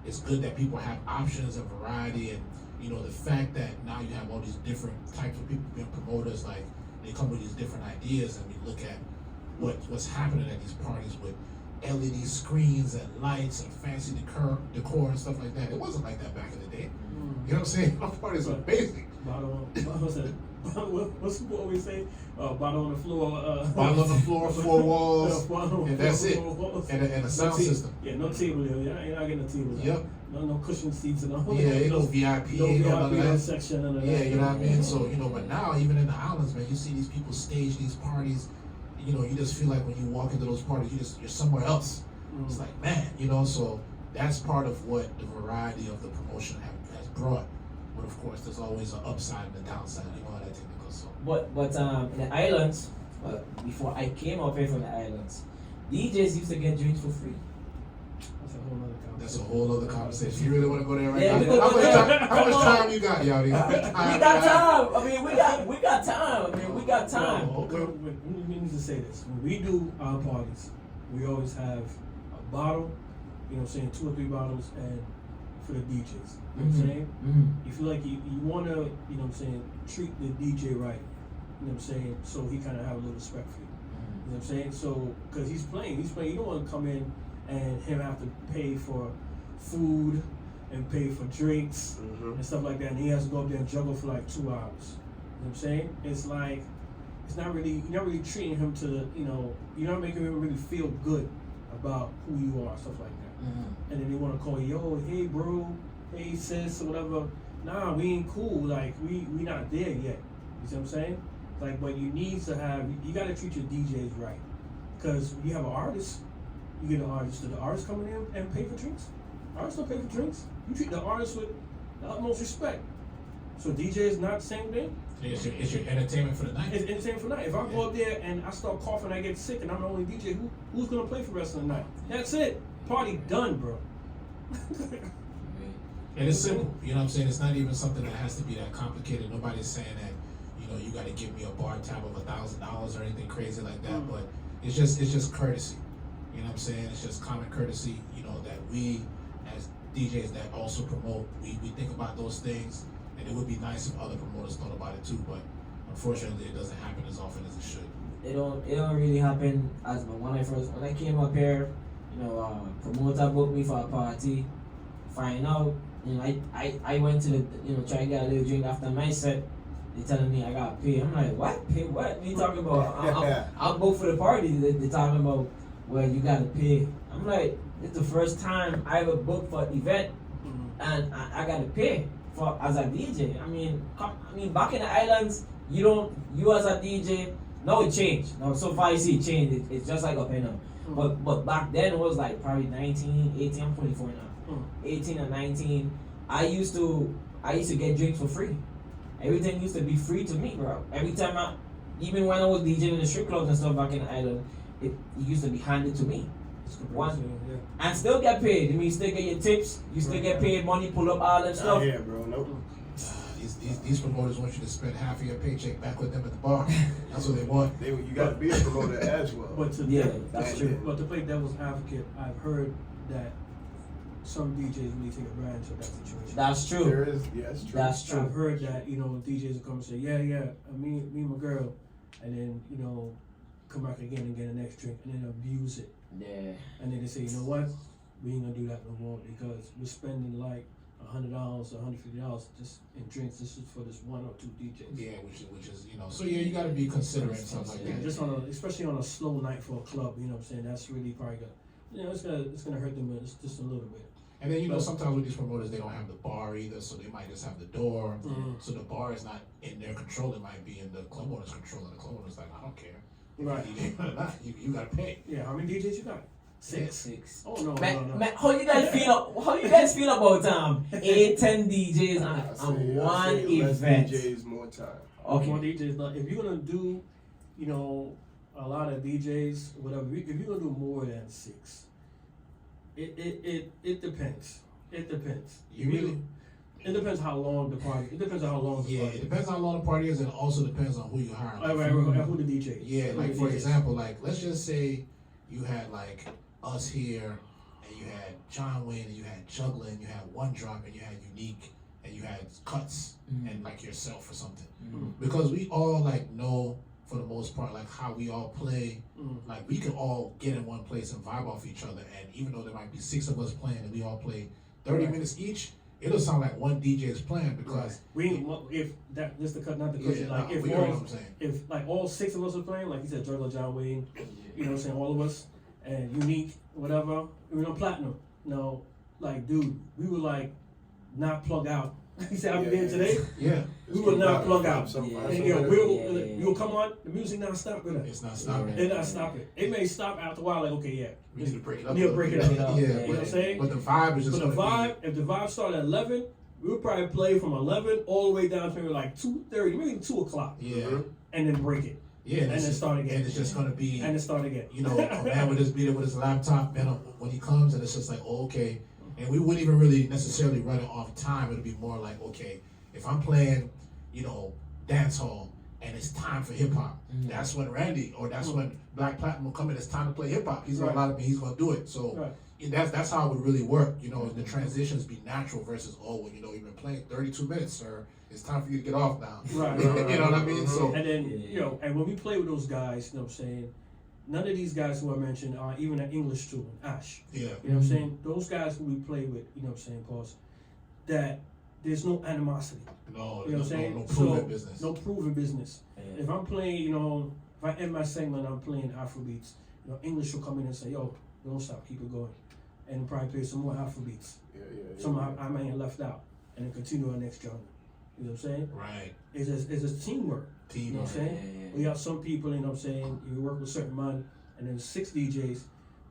it's good that people have options and variety, and the fact that now you have all these different types of people being promoters, like they come with these different ideas, and we look at what's happening at these parties with LED screens and lights and fancy decor and stuff like that. It wasn't like that back in the day. You know what I'm saying? Our parties were basic. What's what we say? Bottom on the floor. Bottom on the floor, four walls, bottom on and the that's it. floor, walls. And a sound No system. Yeah, no table here. You're not getting a table. Yep. no cushion seats and all. Yeah, ain't no VIP, no ain't no none VIP of that. section and Yeah, you know what I mean? So, but now, even in the islands, man, you see these people stage these parties, you just feel like when you walk into those parties, you're somewhere else. It's like, man, so that's part of what the variety of the promotion has brought. But of course, there's always an upside and a downside, how that technical, so. But in the islands, before I came up here from the islands, DJs used to get drinks for free. That's a whole other conversation. That's a whole other conversation. You really want to go there right Yeah, now? we go there. How much time you got, y'all? We got time. I mean, we got time. I mean, we got time. We need to say this. When we do our parties, we always have a bottle, 2 or 3 bottles, and for the DJs. You know what I'm saying? Mm-hmm. You feel like you want to, treat the DJ right. You know what I'm saying? So he kind of have a little respect for you. You know what I'm saying? So, because he's playing. You don't want to come in and him have to pay for food and pay for drinks and stuff like that, and he has to go up there and juggle for like 2 hours. You know what I'm saying? It's like, you're not really treating him to, you're not making him really feel good about who you are, stuff like that. And then they want to call you, yo, hey bro, hey sis, or whatever. Nah, we ain't cool. Like, we not there yet. You see what I'm saying? Like, but you need to have, you got to treat your DJs right. Because you have an artist, you get an artist. Do the artist come in and pay for drinks? Artists don't pay for drinks. You treat the artist with the utmost respect. So DJ is not the same thing. It's your entertainment for the night. It's entertainment for the night. If I go up there and I start coughing, I get sick, and I'm the only DJ, who's gonna play for the rest of the night? That's it. Party done, bro. And it's simple, you know what I'm saying? It's not even something that has to be that complicated. Nobody's saying that, you got to give me a bar tab of $1,000 or anything crazy like that. But it's just courtesy. You know what I'm saying? It's just common courtesy, that we as DJs that also promote, we think about those things, and it would be nice if other promoters thought about it too, but unfortunately it doesn't happen as often as it should. It don't really happen as when I came up here, promoter booked me for a party, find out, I went to the, try to get a little drink after my set. They telling me I gotta pay. I'm like, what? Pay what? What are you talking about? I'll book for the party. They're talking about, well, you gotta pay. I'm like, it's the first time I ever booked for an event, and I gotta pay for as a DJ. I mean, back in the islands, you as a DJ, now it changed. Now so far you see it changed. It's just like up here now. But back then it was like probably 19, 18. I'm 24 now. 18 or 19. I used to get drinks for free. Everything used to be free to me, bro. Every time even when I was DJing in the strip clubs and stuff back in the island, it used to be handed to me. And still get paid. I mean, you still get your tips. You still get paid money, pull up all that stuff. Yeah, bro. Nope. These promoters want you to spend half of your paycheck back with them at the bar. That's what they want. You got to be a promoter as well. But that's true. But to play devil's advocate, I've heard that some DJs really take advantage of that situation. That's true. There is, yeah, it's true. That's true. I've heard that, DJs will come and say, yeah, me and my girl, and then, come back again and get the next drink, and then abuse it. Yeah. And then they say, you know what? We ain't gonna do that no more because we're spending like $100 or $150 just in drinks. This is for this 1 or 2 DJs. Yeah, which is so yeah, you got to be considerate and stuff like that. Just especially on a slow night for a club, you know what I'm saying? That's really probably gonna, it's gonna hurt them just a little bit. And then sometimes with these promoters they don't have the bar either, so they might just have the door. So the bar is not in their control; it might be in the club owner's control, and the club owner's like, I don't care. Right. You gotta pay. Yeah, how many DJs you got? 6. Oh no, Man, how you guys feel about 8, 10 DJs on one event? Less DJs, more time. Okay. More DJs. Now, if you're gonna do, a lot of DJs, whatever. If you're gonna do more than 6, it depends. It depends. It depends how long the party. It depends on how long the party. It depends on how long the party is, and it also depends on who you hire. Right, who the DJ is. Yeah, like for example, like let's just say you had like us here, and you had John Wayne, and you had Juggling, you had One Drop, and you had Unique, and you had Cuts, and like yourself or something. Because we all like know for the most part like how we all play. Like we can all get in one place and vibe off each other, and even though there might be 6 of us playing and we all play 30 minutes each, it'll sound like one DJ is playing because if like all 6 of us are playing, like you said, Juggler, John Wayne, you know what I'm saying, all of us, and Unique, whatever, platinum. Now, like, dude, we were like not plug out. He said, "I'm Yeah, there yeah. today." Yeah, We will not plug out. Yeah. And you'll come on. The music not stopping. it's not stopping. They're not stopping. It may stop after a while. Like, okay, yeah, We need to break it up. Yeah, a little break it bit. up. Yeah, You know but, what I'm saying? but the vibe is just but the gonna vibe, if the vibe started at 11, we'll probably play from 11 all the way down to maybe like 2:30, maybe 2 o'clock, be. Yeah, and then break it, yeah, and then start again. And it's just gonna be. and then start again. You know, a man would just be there with his laptop, man, when he comes, and it's just like, oh, okay. And we wouldn't even really necessarily run it off time. It'd be more like, okay, if I'm playing, you know, dance hall, and it's time for hip hop, that's when Randy, or that's when Black Platinum will come in. It's time to play hip hop. He's gonna Right. allow me. He's gonna do it. So Right. that's how it would really work. You know, the transitions be natural versus, oh, well, you know, you've been playing 32 minutes, sir. It's time for you to get off now. Right. You know what I mean? So And then, you know, and when we play with those guys, you know what I'm saying, none of these guys who I mentioned are even an English student, Ash. yeah, You know what I'm saying? Those guys who we play with, you know what I'm saying, pause, that there's no animosity. no, You know what I'm saying? no proven So, business. No proven business. Yeah. If I'm playing, you know, if I end my segment, I'm playing Afrobeats, you know, English will come in and say, yo, don't stop, keep it going. And probably play some more Afrobeats. Some I may have left out. And then continue our next genre. You know what I'm saying? Right. It's a teamwork. You know Team. what I'm saying? We have some people, you know what I'm saying, you work with certain man, and then 6 DJs,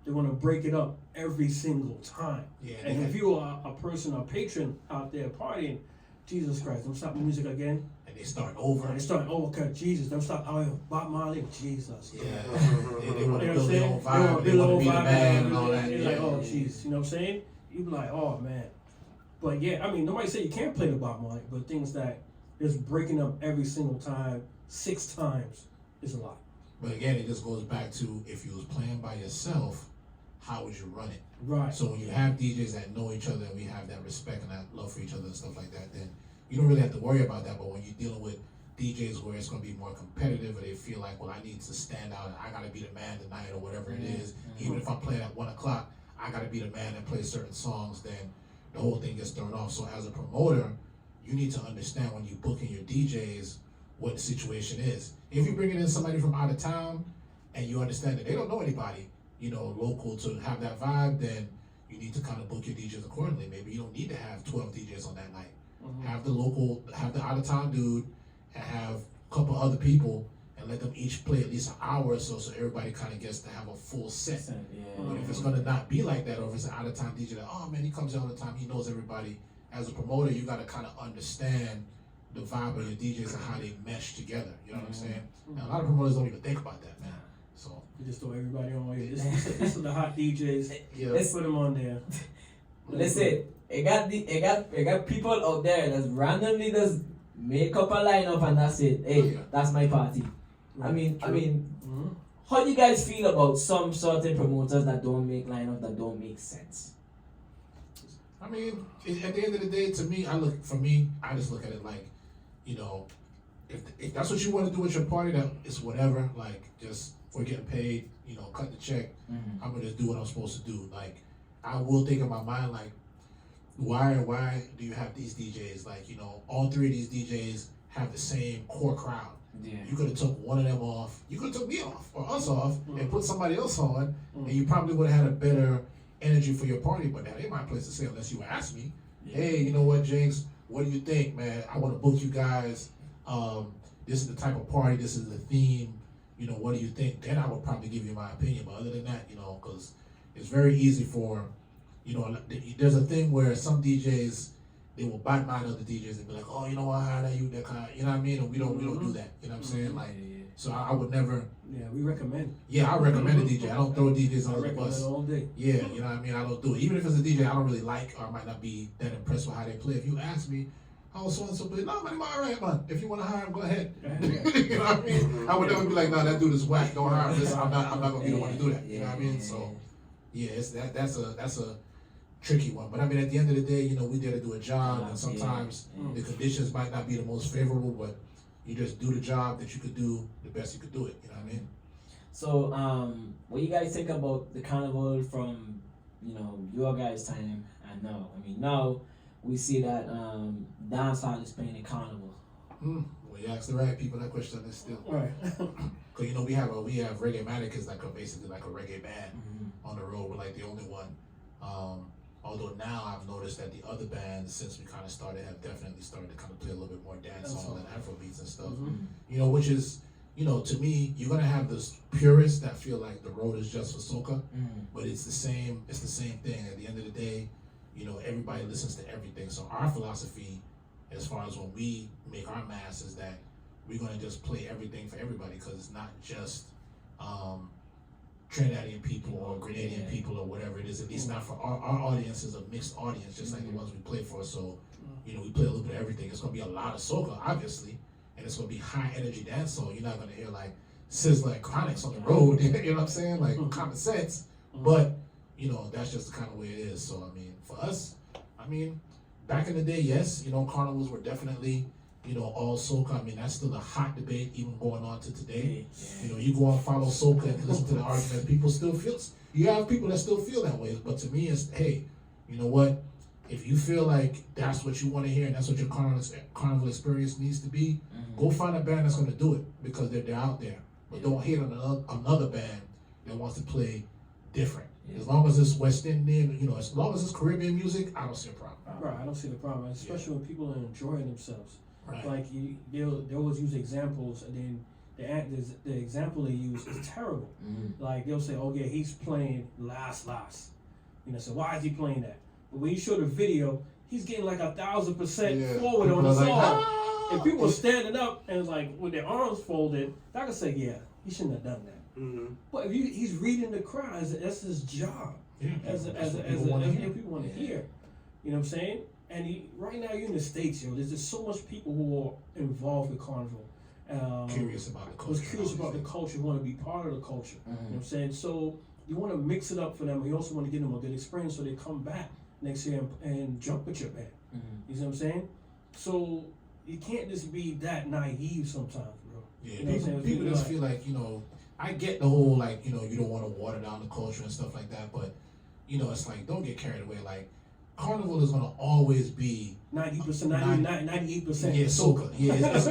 they want to break it up every single time. Yeah. And they if you are a person, a patron out there partying, Jesus Christ, don't stop the music again. and they start over. And they start, oh, okay, Jesus, don't stop, oh, yeah, Bob Marley, Jesus. Yeah, You they want to know what I'm build their saying? own vibe. They want to be the man and all that. They're Yeah. like, oh, jeez, you know what I'm saying? You be like, oh, man. But yeah, I mean, nobody say you can't play the Bob Marley, but things that is breaking up every single time, 6 times, is a lot. But again, it just goes back to if you was playing by yourself, how would you run it? Right. So when you have DJs that know each other and we have that respect and that love for each other and stuff like that, then you don't really have to worry about that. But when you're dealing with DJs where it's going to be more competitive or they feel like, well, I need to stand out and I got to be the man tonight or whatever it is, even if I'm playing at 1 o'clock, I got to be the man and play certain songs, then the whole thing gets thrown off. So as a promoter, you need to understand when you booking your DJs what the situation is. If you're bringing in somebody from out of town and you understand that they don't know anybody, you know, local to have that vibe, then you need to kind of book your DJs accordingly. Maybe you don't need to have 12 DJs on that night. Have the local, have the out of town dude, and have a couple other people, and let them each play at least an hour or so, so everybody kind of gets to have a full set. But if it's gonna not be like that, or if it's an out of town DJ that, oh man, he comes here all the time, he knows everybody. As a promoter, you gotta kind of understand the vibe of your DJs and how they mesh together. You know what I'm saying? And a lot of promoters don't even think about that, man. So You just throw everybody on here. This is the hot DJs. yeah, Let's put them on there. Listen, I got people out there that's randomly just make up a lineup and that's it. Hey, Yeah. that's my party. I mean, Mhm. how do you guys feel about some certain promoters that don't make lineup that don't make sense? I mean, at the end of the day, to me, I just look at it like, you know, if that's what you want to do with your party, that it's whatever. Like, just we're getting paid, you know, cut the check. I'm gonna just do what I'm supposed to do. Like, I will think in my mind, like, why do you have these DJs? Like, you know, all 3 of these DJs have the same core crowd. Yeah. You could have took one of them off. You could have took me off or us off and put somebody else on, and you probably would have had a better energy for your party. But that ain't my place to say unless you ask me. Hey, you know what, Jinx? What do you think, man? I want to book you guys. This is the type of party. This is the theme. You know, what do you think? Then I would probably give you my opinion. But other than that, you know, because it's very easy for, you know, there's a thing where some DJs, they will badmouth other DJs and be like, oh, you know what, how that you that kind of, you know what I mean? And we don't do that. You know what I'm saying? Like, so I would never. Yeah, we recommend. Yeah, I recommend a DJ. I don't throw DJs I under the recommend bus. all day. Yeah, you know what I mean? I don't do it. Even if it's a DJ I don't really like or I might not be that impressed with how they play. If you ask me, how so and so play? No, man, I'm all right, man. If you want to hire him, go ahead. You know what I mean? I would never be like, no, that dude is whack. Don't hire him. Listen, I'm not gonna be the one to do that. You know what I mean? So, yeah, it's that's a tricky one. But I mean, at the end of the day, you know, we there to do a job, and sometimes the conditions might not be the most favorable, but you just do the job that you could do the best you could do it. You know what I mean? So, what you guys think about the carnival from, you know, your guys' time and now? I mean, now we see that dancehall is playing the carnival. Well, you ask the right people that question is still. Right. Cause you know we have Reggae Matic is like basically like a reggae band on the road. We're like the only one. Although now I've noticed that the other bands, since we kind of started, have definitely started to kind of play a little bit more dancehall and Afrobeats and stuff. You know, which is, you know, to me, you're gonna have this purists that feel like the road is just for soca, but it's the same. It's the same thing. At the end of the day, you know, everybody listens to everything. So our philosophy, as far as when we make our mass, is that we're gonna just play everything for everybody, because it's not just Trinidadian people or Grenadian people or whatever it is. At least not for our audience is a mixed audience, just like the ones we play for. So, you know, we play a little bit of everything. It's gonna be a lot of soca, obviously, and it's gonna be high energy dancehall. You're not gonna hear like Sizzla and Chronics on the road. You know what I'm saying? Like common sense. But you know, that's just the kind of way it is. So I mean, for us, I mean, back in the day, yes, you know, carnivals were definitely, you know, all soca. I mean, that's still a hot debate even going on to today. You know, you go and follow soca and listen to the argument, people still feel, you have people that still feel that way. But to me, it's, hey, you know what? If you feel like that's what you want to hear and that's what your carnival experience needs to be, go find a band that's going to do it, because they're out there. But don't hate on another band that wants to play different. As long as it's West Indian, you know, as long as it's Caribbean music, I don't see a problem. Right, I don't see the problem, especially when people are enjoying themselves. Right. Like they always use examples, and then the example they use is terrible. Like they'll say, "Oh yeah, he's playing last," you know. So why is he playing that? But when you show the video, he's getting like 1,000% forward on the song, and people are standing up and like with their arms folded. I can say, yeah, he shouldn't have done that. But if he's reading the crowd, that's his job. As people want to hear. You know what I'm saying? And right now you're in the States, yo. There's just so much people who are involved with carnival. Curious about the culture. Was curious about the culture, want to be part of the culture. You know what I'm saying? So you want to mix it up for them. You also want to give them a good experience so they come back next year and jump with your band. You see what I'm saying? So you can't just be that naive sometimes, bro. Yeah, you know people just feel like, you know, I get the whole, like, you know, you don't want to water down the culture and stuff like that, but, you know, it's like, don't get carried away. Like, carnival is going to always be 90%, 98%. Yeah, soca. Yeah, it's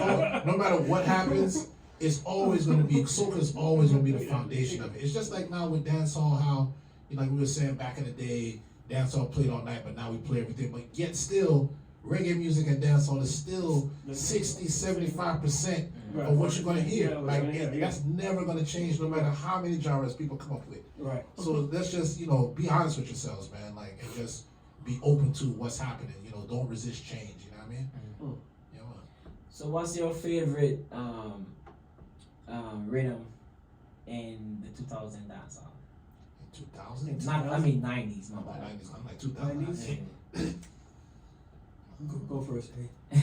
no matter what happens, it's always going to be, soca is always going to be the foundation of it. It's just like now with dancehall, how, you know, like we were saying back in the day, dancehall played all night, but now we play everything. But yet still, reggae music and dancehall is still 60, 75% of what you're going to hear. That's never going to change no matter how many genres people come up with. Right. So let's just, you know, be honest with yourselves, man. Like, and just be open to what's happening. You know, don't resist change. You know what I mean? Yeah, man. So what's your favorite rhythm in the 2000 dancehall? 2000? Not, I mean 90s, my About bad. 90s. I'm like 2000. 90s? Go first, eh?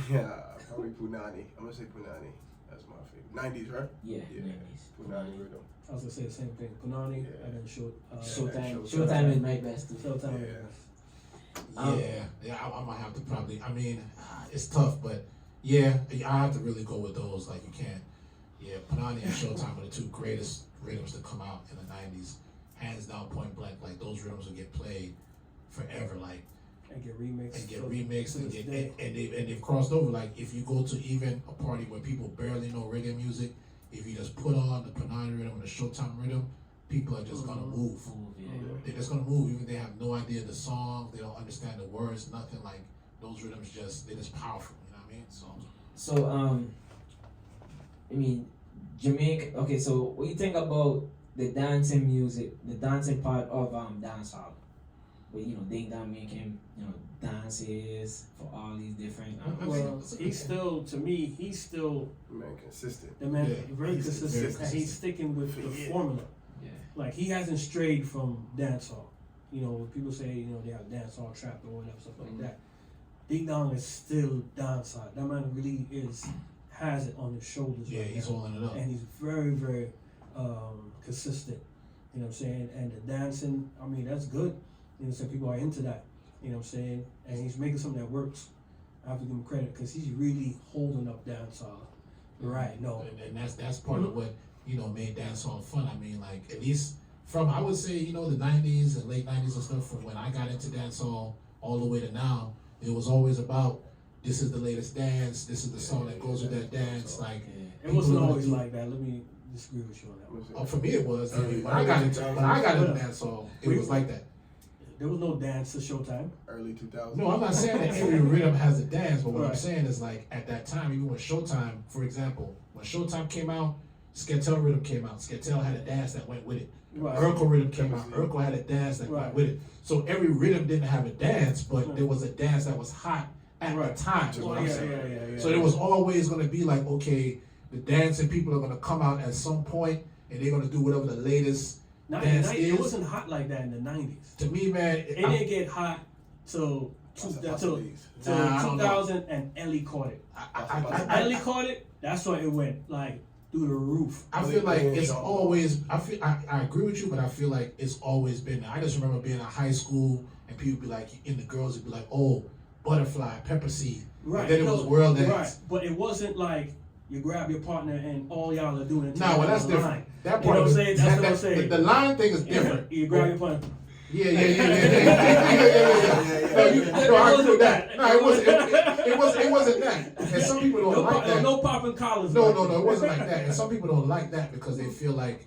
Yeah, probably Punani. I'm gonna say Punani. That's my favorite. 90s, right? Yeah, Yeah. 90s. Punani rhythm. I was gonna say the same thing. Punani, Yeah. and then Showtime. Showtime. Showtime is my best too. Showtime. Yeah, I might have to probably. I mean, it's tough, but yeah, I have to really go with those. Like, you can't. Yeah, Panani and Showtime are the two greatest rhythms to come out in the '90s, hands down, point blank. Like, those rhythms will get played forever. Like, And get remixed. and get remixed to and this get day. and they've crossed over. Like, if you go to even a party where people barely know reggae music, if you just put on the Panani rhythm and the Showtime rhythm, people are just gonna move. Yeah. They're just gonna move, even if they have no idea the song, they don't understand the words, nothing. Like, those rhythms they're just powerful, you know what I mean? So I mean, Jamaica. Okay, so what you think about the dancing music, the dancing part of dancehall? Where, you know, Ding Dong making, you know, dances for all these different. Well, he's still, to me, he's still Man, consistent. the man, Yeah, very he's consistent, very and he's consistent. sticking with the Yeah. formula. Yeah. Like, he hasn't strayed from dancehall. You know, when people say, you know, they have dancehall trap or whatever, stuff like that. Ding Dong is still dancehall. That man really has it on his shoulders. yeah, right he's now. holding it up. And he's very, very consistent. You know what I'm saying? And the dancing, I mean, that's good. You know, some people are into that. You know what I'm saying? And he's making something that works. I have to give him credit because he's really holding up dancehall. Right? No. And that's part of what, you know, made dancehall fun. I mean, like, at least from, I would say, you know, the '90s and late '90s and stuff, from when I got into dancehall all the way to now, it was always about, this is the latest dance, this is the song that goes with that dance. Like, It wasn't people always do- like that. Let me disagree with you on that one. for me it was. Early when I got into 2000s. dancehall, it was like that. there was no dance to Showtime. Early 2000s. No, I'm not saying that every rhythm has a dance, but what I'm Right. saying is like at that time, even when Showtime, for example, when Showtime came out, Sketel rhythm came out. Sketel had a dance that went with it. Right. Urkel rhythm came out. Urkel had a dance that Right. went with it. So every rhythm didn't have a dance, but Right. there was a dance that was hot at Right. the time. Is Oh, what I'm yeah, saying. yeah. So there was always going to be like, okay, the dancing people are going to come out at some point, and they're going to do whatever the latest Not in the dance 90s. is. It wasn't hot like that in the 90s. To me, man, It didn't get hot till That's a till possibility. Nah, I don't know. 2000 and Ellie caught it. Ellie caught it. That's why it went like through the roof. I feel like it's Yeah. always. I agree with you, but I feel like it's always been. I just remember being in high school and people be like, and the girls would be like, "Oh, butterfly, pepper seed." Right. And then it no, was world dance. Right. But it wasn't like you grab your partner and all y'all are doing it. Nah, well that's together on the different. line. That You know part what I'm is- saying? That's that- what I'm that- saying. The line thing is different. You grab your partner. Yeah. No, I agree with that. No, it wasn't that. And some people don't like that. No popping collars. No, it wasn't like that. And some people don't like that because they feel like,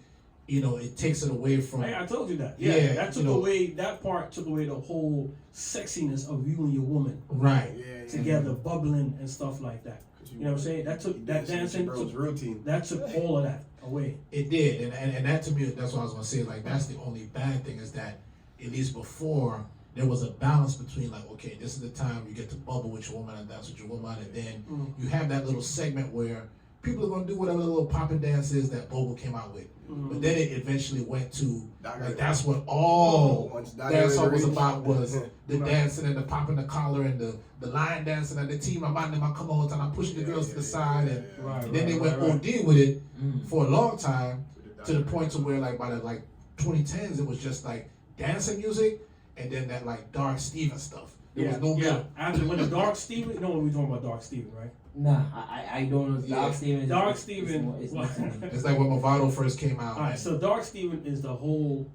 it takes it away from. Hey, I told you that. Yeah, Yeah, that took you know. away. That part took away the whole sexiness of you and your woman Right. Yeah, together, bubbling and stuff like that. You know what I'm saying? That took that dancing. Bro's routine. That took all of that away. It did, and that to me, that's what I was gonna say. Like that's the only bad thing is that at least before there was a balance between like, okay, this is the time you get to bubble with your woman and dance with your woman, and then you have that little segment where people are gonna do whatever the little poppin' dance is that Bobo came out with. But then it eventually went to like that's what all Once dance song was reached- about was the Right. dancing and the popping the collar and the line dancing and the team about them come on and I'm pushing the girls to the side and Right. then they went OD with it for a long time to the point to where like by the like 2010s it was just like dancing music and then that like Dark Steven stuff. There was no middle. After when the Dark Steven, you know when we talking about Dark Steven, right? Nah, I don't know. Yeah. Dark Steven. Dark Steven. It's not to me. It's like when Movado first came out. All right, so Dark Steven is the whole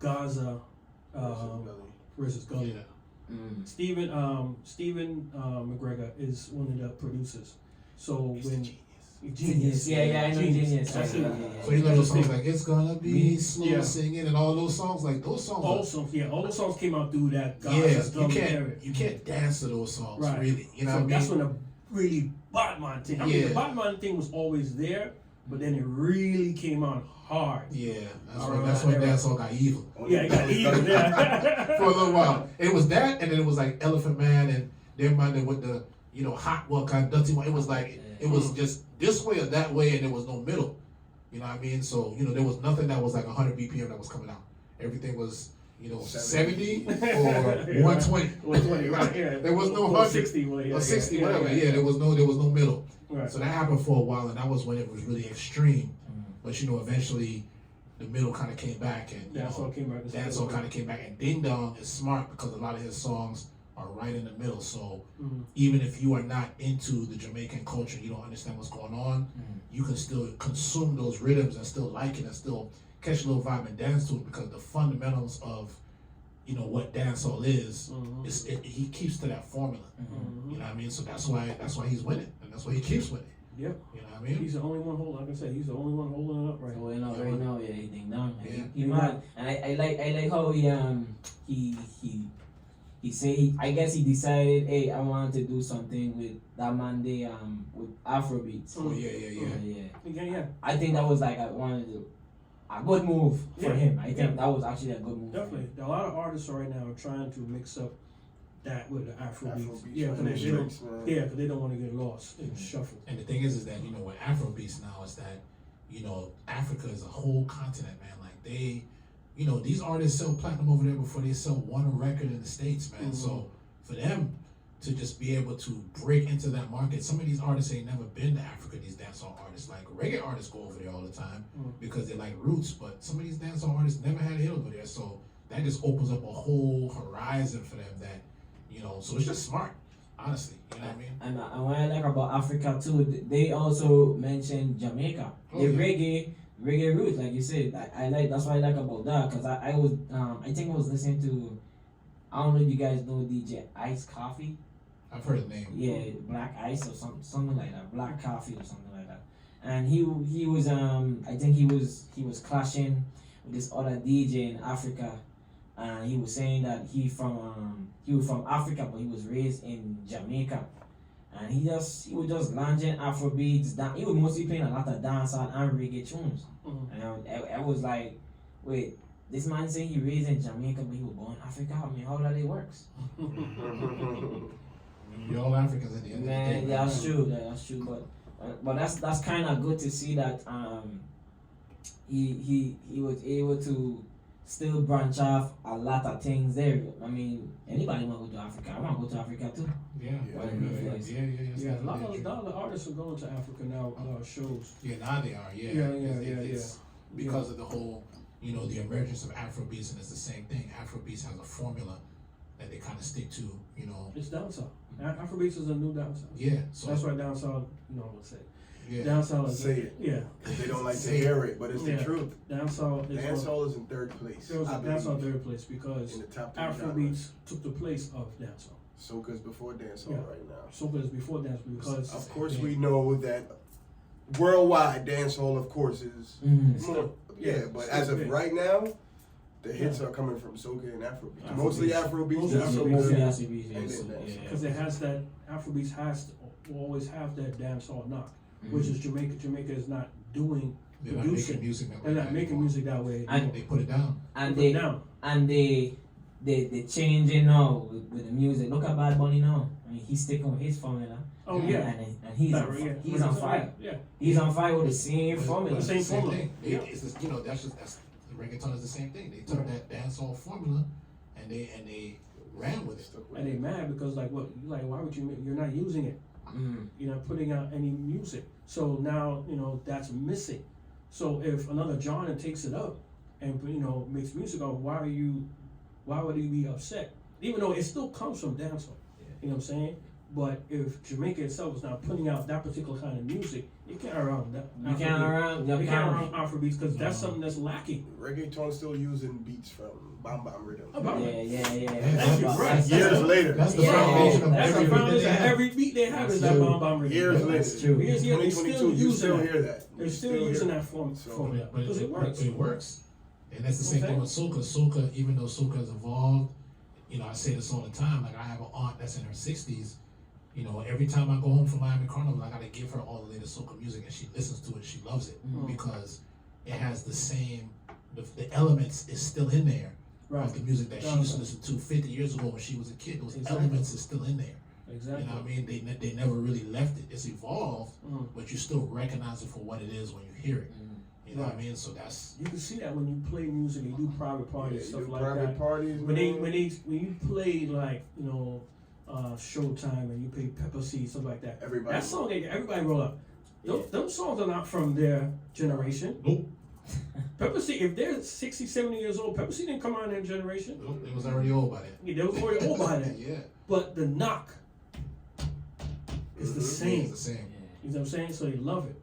Gaza versus Gully. Yeah. Stephen McGregor is one of the producers. So when Genius. Yeah, I know Genius. That's Yeah, it. yeah. So you know those songs like It's Gonna Be Slow Yeah. Singing and all those songs, like those songs all are- songs, all the songs came out through that Gaza Yes, you Gully area. can't dance to those songs, Right. really. You know So what I mean? that's when the really Batman thing. I mean, Yeah. the Batman thing was always there, but then it really came out hard. Yeah, that's All when right, that's when right. dancehall got evil Yeah, it got evil. Yeah. for a little while. It was that, and then it was like Elephant Man, and then man with the hot walk on dirty one. It was like it was just this way or that way, and there was no middle. You know what I mean? So there was nothing that was like 100 BPM that was coming out. Everything was 70 or 120. 120, right? Yeah. There was no Or 100 60, well, yeah, or 60, yeah, whatever. yeah. Yeah, there was no middle. Right. So that happened for a while, and that was when it was really extreme. But eventually the middle kind of came back, and Dancehall came back. dancehall kind of came back. And Ding Dong is smart because a lot of his songs are right in the middle. So even if you are not into the Jamaican culture, you don't understand what's going on, you can still consume those rhythms and still like it and still catch a little vibe and dance to it because the fundamentals of what dancehall is, he keeps to that formula. You know what I mean? So that's why he's winning, and that's why he keeps winning. Yep. You know what I mean? He's the only one holding. Like I said, he's the only one holding it up right now. Going out right now, yeah, he Ding Dong. Yeah. He mad, and I like how he say I guess he decided, hey, I want to do something with that man there with Afrobeats. Oh yeah. Yeah. I think that was like a good move for Yeah. him. I think Yeah. that was actually a good move. Definitely. A lot of artists right now are trying to mix up that with the Afrobeats. Afrobeats, Yeah, man, because they lyrics, don't. man. Yeah, because they don't want to get lost in shuffle. And the thing is that with Afrobeats now is that Africa is a whole continent, man. Like they, these artists sell platinum over there before they sell one record in the States, man. So for them to just be able to break into that market, some of these artists ain't never been to Africa. These dancehall artists, like reggae artists, go over there all the time because they like roots. But some of these dancehall artists never had a hit over there, so that just opens up a whole horizon for them. That so it's just smart, honestly. You know what I mean? And what I like about Africa too, they also mentioned Jamaica. Oh, The yeah. reggae roots, like you said. I like that's what I like about that because I was I think I was listening to, I don't know if you guys know DJ Ice Coffee. I've heard the name. Yeah, Black Ice or something like that. Black Coffee or something like that. And he was I think he was clashing with this other DJ in Africa. and he was saying that he was from Africa, but he was raised in Jamaica, and he was just launching Afrobeats. He was mostly playing a lot of dancehall and reggae tunes, and I was like, wait. This man saying he raised in Jamaica, but he was born in Africa. I mean, how that it works? You're all Africans at the end Man, of the day. yeah, that's true. That's true. But that's kind of good to see that he was able to still branch off a lot of things there. I mean, anybody want to go to Africa? I want to go to Africa too. Yeah, Yeah, a lot of artists are going to Africa now. Shows. Yeah, now they are. Yeah, It's because of the whole, the emergence of Afrobeats, and it's the same thing. Afrobeats has a formula that they kind of stick to. It's dancehall. Afrobeats is a new dancehall. Yeah, so That's why dancehall. I'm gonna say. yeah. Dancehall is Say it. Yeah. They don't like to hear it, but it's the Yeah. truth. Dancehall is Dancehall is in third place. It was I dancehall believe, third place because in the top 3 Afrobeats genres. took the place of dancehall. Soca's before dancehall Yeah. right now. Soca is before dance because Of course, we know that worldwide dancehall, of course, is Mm-hmm. more. Yeah, but still as of big. right now, the hits are coming from soca and Afrobeats. Afrobeats. Mostly Afrobeats. Mostly and Mostly soca. Afrobeats, And yes. then Yeah. because it has that Afrobeats will always have that dancehall knock, Mhm. which is Jamaica. Jamaica is not doing They're not producing. making music that way. They're not making anymore. music that way. And- They put it down. And Put it they down. and they changing now with the music. Look at Bad Bunny now. I mean, he's sticking with his formula. Oh and, yeah. and he's Not on, really, yeah. he's on fire. Yeah. He's on fire with the same But formula. it's The same formula. thing. Yeah. It's just, that's the reggaeton is the same thing. They took Right. that dancehall formula and they ran with it. Stuck with And they it. mad because why would you're not using it? Mm. You're not putting out any music. So now, that's missing. So if another genre takes it up and, makes music on, why would he be upset? Even though it still comes from dancehall. You know what I'm saying? But if Jamaica itself is not putting out that particular kind of music, you can't around that. You can't around. You You can't can't. around Afrobeats because that's No. something that's lacking. Reggaeton still using beats from Bam Bam Rhythm. About Yeah, it. yeah, yeah. That's right. Years later. That's the Yeah. foundation of That's the everything foundation. they have. Every beat they have is That's that true. bomb bomb rhythm. Years later. That's true. Years, yeah, they still 2022, you using still that. hear that. They're You still hear using it. that formula But because it works. It works. And that's the same Okay. thing with soca. Soca, even though soca has evolved, I say this all the time. Like I have an aunt that's in her 60s. Every time I go home from Miami Carnival, I gotta give her all the latest soca music, and she listens to it. She loves it Mhm. because it has the same, the elements is still in there Right. of the music that she used to listen to 50 years ago when she was a kid. Those Exactly. elements is still in there. Exactly. You know what I mean? They never really left it. It's evolved, Mm. but you still recognize it for what it is when you hear it. You know what I Right. mean? So that's You can see that when you play music, you do private parties, Yeah, stuff you do like private that. parties. When man. you play like Showtime and you play Pepper Seed, stuff like that. Everybody. That song, everybody roll up. Those songs are not from their generation. nope. Pepper Seed, if they're 60, 70 years old, Pepper Seed didn't come out in their generation. Nope. It was already old by then. Yeah, they was already old by then. Yeah. But the knock is the Mhm. same. It's the same. You know what I'm saying? So you love it.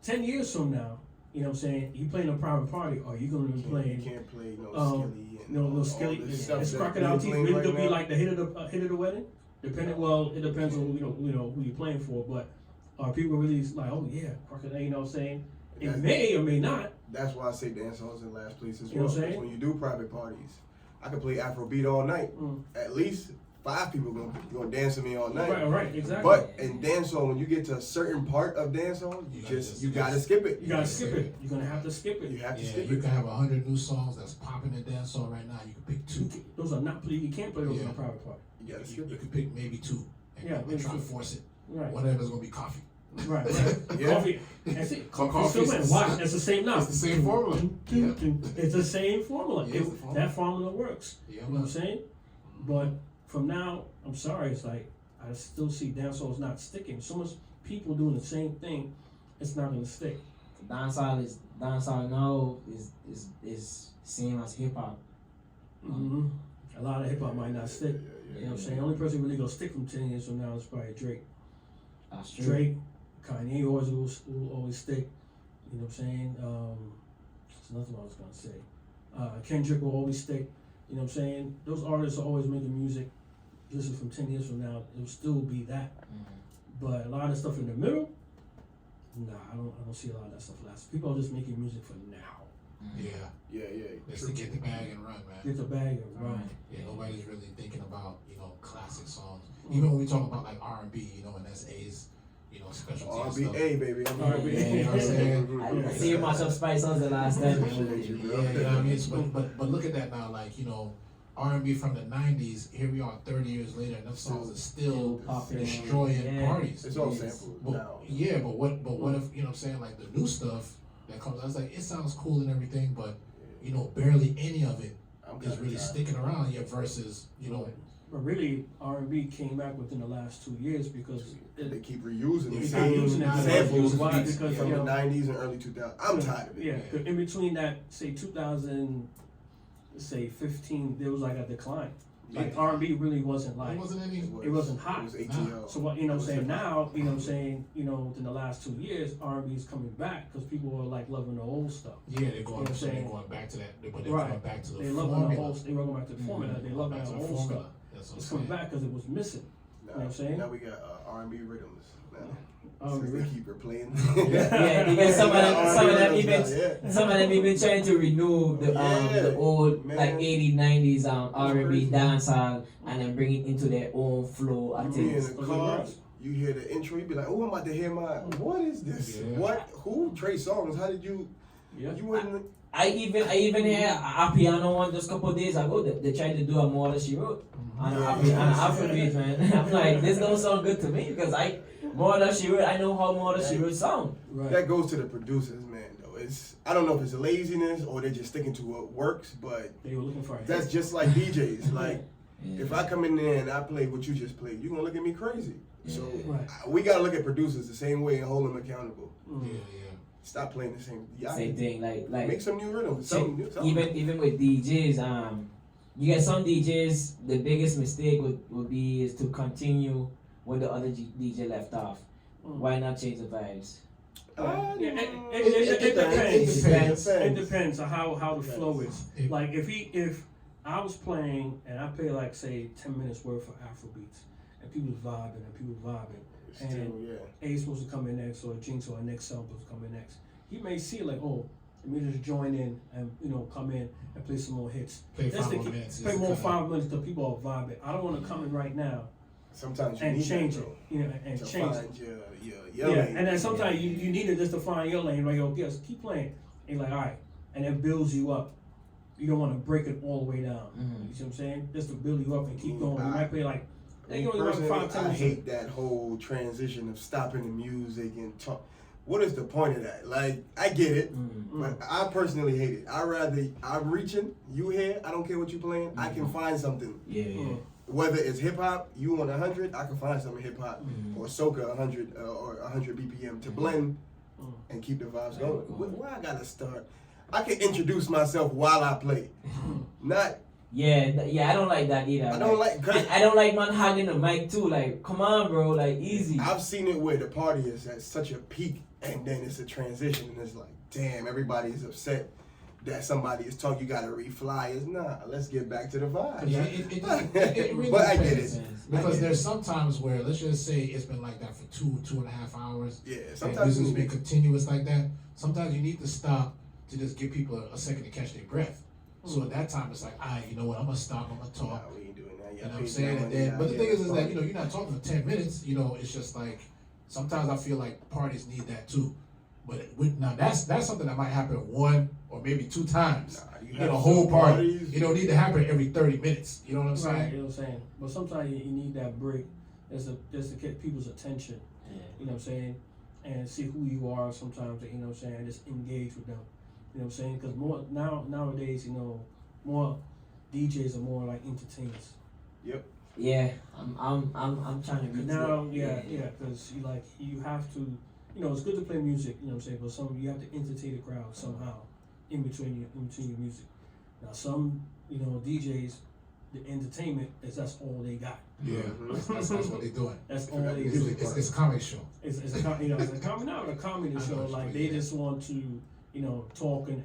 10 years from now, you know what I'm saying? You playing a private party, or you gonna be You playing can't play no um, skilly and no all skilly. this stuff It's that crocodile they teeth. playing It'll right be now. like the hit of the wedding. Depending, well, it depends on who you're playing for. But are people really like, oh yeah, crocodile? You know what I'm saying? It That's- may or may not. That's why I say dancehall's in last place as You know well. what I'm saying? When you do private parties, I can play Afrobeat all night. Mm. At least 5 people gonna dance with me all night. Right, exactly. But in dancehall, when you get to a certain part of dancehall, you gotta skip it. you gotta skip it. You're gonna have to skip You it. have to Yeah, skip you it. can have 100 new songs that's popping in dancehall right now. You can pick two. Those are not. You can't play those in Yeah. a private party. You gotta You skip it. can pick maybe two and, Yeah, and maybe try to two. force it. Right. One of them is gonna be coffee. Right. Yeah. Coffee. That's it. Coffee Still win. is- Why? It's the same now. It's the same formula. Yeah. It's the same formula. Yeah, it's the formula. That formula works. Yeah, You know what I'm saying? But from now, I'm sorry, it's like I still see dancehall's not sticking. So much people doing the same thing, it's not gonna stick. Dancehall now is same as hip hop. Mm-hmm. A lot of hip hop might not stick. Yeah, You know what I'm saying? The only person really gonna stick from 10 years from now is probably Drake. That's true. Drake, Kanye will always stick. You know what I'm saying? That's another one I was gonna say. Kendrick will always stick. You know what I'm saying? Those artists are always making music. Listen, from 10 years from now, it'll still be that. But a lot of stuff in the middle, nah, I don't see a lot of that stuff last. People are just making music for now. Yeah, Yeah, just true. to get the bag and run, man. Get the bag and run. Yeah, nobody's really thinking about, classic songs. Even when we talk about like R&B, and that's A's, specialty and stuff. R&B, baby. I'm R&B. Yeah, you know what I'm saying? I see you match up Spice Ones the last time. Appreciate you, bro. Yeah, you know what I mean? But look at that now, like, R&B from the 90s, here we are 30 years later, and those songs are still Popular. destroying Yeah. parties. It's all Yes. samples But, now. yeah, but what if, what I'm saying, like the new stuff that comes out, it's like, it sounds cool and everything, but, barely any of it I'm is kinda really tired. sticking around yet versus, But really, R&B came back within the last 2 years because They keep reusing They the keep same using it. samples Why? beats Because, from you the know, 90s and early 2000s. I'm tired of it. Yeah, 'cause in between that, say 2000, say 15, there was like a decline. Like Yeah. R&B really wasn't like, it wasn't any. it wasn't hot. It was ATL. so what, It was saying hip-hop. now, within the last 2 years, R&B is coming back because people are like loving the old stuff. Yeah, they're going, You know what I'm so they're saying? going back to that, but they're Right. going back to the They love the formula. whole, they going back to the formula, they love Back that to the old formula. stuff. That's what I'm It's coming saying. back because it was missing. Now, You know what I'm saying? now we got R&B rhythms. Now, R&B since they rhythm. keep replaying. Yeah, because some of them R&B even rhythms now, yeah. some of them even trying to renew the Yeah, old man. like 80s, 90s R&B crazy. dancehall and then bring it into their own flow. I You be think. in the car, you hear the intro, you be like, "Oh, I'm about to hear what is this? Yeah. What? Who? Trey Songz? How did you? Yeah. You wouldn't? I even hear a piano one just a couple of days ago. They tried to do a more that she wrote on Afrobeat, man. I'm like, this don't sound good to me because more that she wrote. I know how more that she wrote sound. Right. That goes to the producers, man. Though I don't know if it's laziness or they're just sticking to what works, but They were looking for a that's hit. just like DJs. Like, Yeah. if I come in there and I play what you just played, you gonna look at me crazy. So Yeah. Right. we gotta look at producers the same way and hold them accountable. Mm. Yeah, Stop playing the same. Yeah, Same thing, like Make some new rhythms. Something new. Something. even with DJs, you get some DJs. The biggest mistake would be is to continue where the other DJ left off. Mm. Why not change the vibes? Yeah, it It depends. depends. It depends on how the Depends. flow is. It- Like if I was playing and I play like say 10 minutes worth of Afrobeats and people vibing Still, yeah. A is supposed to come in next or Jinx or next song supposed to come in next. He may see like, oh, let me just join in and come in and play some more hits. Play Just 5 to more keep- minutes. Play just more to 5 minutes till people are vibing. I don't want to come in right now Sometimes you and need change that, it, though, and to change it. find your Yeah, lane. and then sometimes you need it just to find your lane. Like, yo, yes, keep playing. And you're like, all right, and it builds you up. You don't want to break it all the way down. Mhm. You see what I'm saying? Just to build you up and keep Mm, going. You might play like, you only Personally, want 5, 10 I minutes. hate that whole transition of stopping the music and talk. What is the point of that? Like, I get it, Mm. but I personally hate it. I'm reaching, you here, I don't care what you playing, I can find something. Yeah, yeah. Mm. Whether it's hip hop, you want 100, I can find something hip hop, Mhm. or soca 100 or 100 BPM to blend Mm. and keep the vibes There going. you go. Where I gotta start? I can introduce myself while I play, not. Yeah, I don't like that either. I don't like. Cause And I don't like man hugging the mic too. Like, come on, bro. Like, easy. I've seen it where the party is at such a peak, and then it's a transition, and it's like, damn, everybody's upset that somebody is talking. You gotta refly. It's not. Let's get back to the vibe. Yeah, it really But I get depends. it. Because there's some times where, let's just say it's been like that for 2.5 hours. Yeah, And sometimes music's you been need continuous like that. Sometimes you need to stop to just give people a second to catch their breath. So at that time, it's like, you know what? I'm gonna stop. I'm gonna talk. Nah, we ain't doing that. You know what I'm saying? And then, but the thing is that you're not talking for 10 minutes. It's just like sometimes I feel like parties need that too. But now that's something that might happen 1 or maybe 2 times. you In a whole party, it don't need to happen every 30 minutes. You know what I'm saying? Right, you know what I'm saying? But sometimes you need that break just to get people's attention. Yeah. You know what I'm saying? And see who you are sometimes, you know what I'm saying? And just engage with them. You know what I'm saying? Because nowadays, more DJs are more like entertainers. Yeah, I'm trying to reach Now, that. yeah, because you have to, it's good to play music, you know what I'm saying, but you have to entertain the crowd somehow in between your music. Now some, DJs, the entertainment that's all they got. Yeah, that's what they're doing. That's all forgot they the do. music. It's a comedy show. It's a comedy I show. know, Like yeah. they just want to, talk and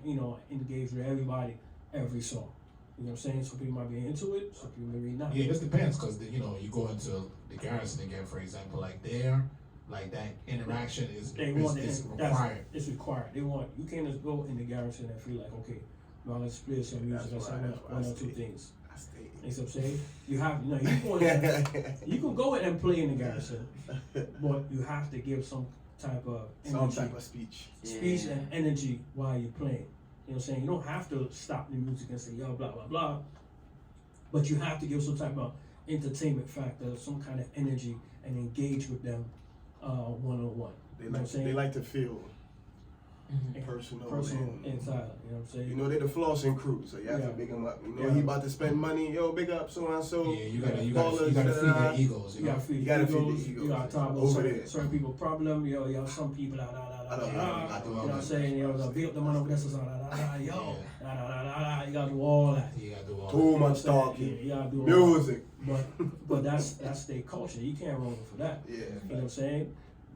engage with everybody every song. You know what I'm saying? Some people might be into it, some people maybe not. Yeah, it just depends because you go into the Garrison again, for example. Like there, Like that interaction is They want is it. required. It's required. They want. You can't just go in the garrison and feel like, okay, well, let's play some music. That's Let's why- have that's why one I or two stayed. things. I stayed. You know what I'm saying? You have, you know, you can go in and play in the garrison, but you have to give some type of Some energy, type of speech. speech and energy while you're playing. You know what I'm saying? You don't have to stop the music and say, yo, blah, blah, blah. But you have to give some type of entertainment factor, some kind of energy, and engage with them one-on-one. They You know what I'm like saying? they like to feel Mhm. personal. Personal and, inside, you know what I'm saying? you know, they're the flossing crew, so you have Yeah. to big them up. You know, Yeah. he about to spend money. Yo, big up so and so. Yeah, you gotta Ballers, feed their egos. You gotta feed You gotta the feed the egos, egos. you gotta talk about Over certain, there. certain people problem, yo, some people, I don't know, you know do what all I'm that. saying, yo, beat up the man over there, yo, you gotta do all that. You gotta do all Too that. much You know what I'm saying? talking. Yeah, you gotta do all Music. that. But that's their culture, you can't run for that, Yeah. you know what I'm saying?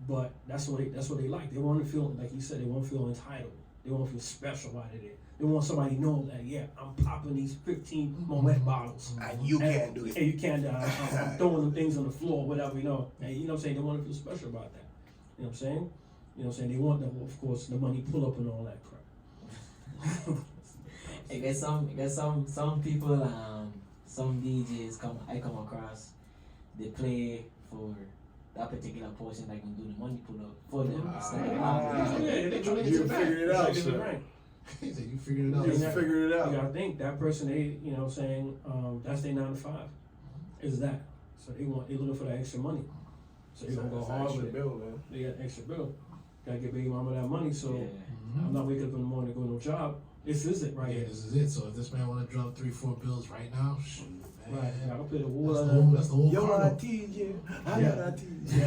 But that's what they like, they wanna feel, like you said, they wanna feel entitled, they wanna feel special while they're there. They want somebody to know that, yeah, I'm popping these 15 Moet bottles. And you can't do it. Hey, you can't. I'm throwing them things on the floor, whatever, you know. And you know what I'm saying? They want to feel special about that. You know what I'm saying? You know what I'm saying? They want, of course, the money pull up and all that crap. I guess some people, some DJs I come across, they play for that particular portion, like when do the money pull up for them. It's like, Yeah, they trying to get You you back. figured it out, They get sir. right. He said you figured it out. Just Yeah. figured it You out. gotta think that person, they, you know what I'm saying, that's their 9 to 5. Is that. So they looking for that extra money. So they gonna go That's an hard extra with it. bill, man. They got extra bill. Gotta get baby mama that money, so yeah. I'm not waking up in the morning to go to no job. This is it right Yeah, here. this is it. So if this man want to drop 3-4 bills right now, shoot, man. Right, I can pay the That's water. that's the whole Yo, I cargo. teach you. I Yeah. gotta teach you.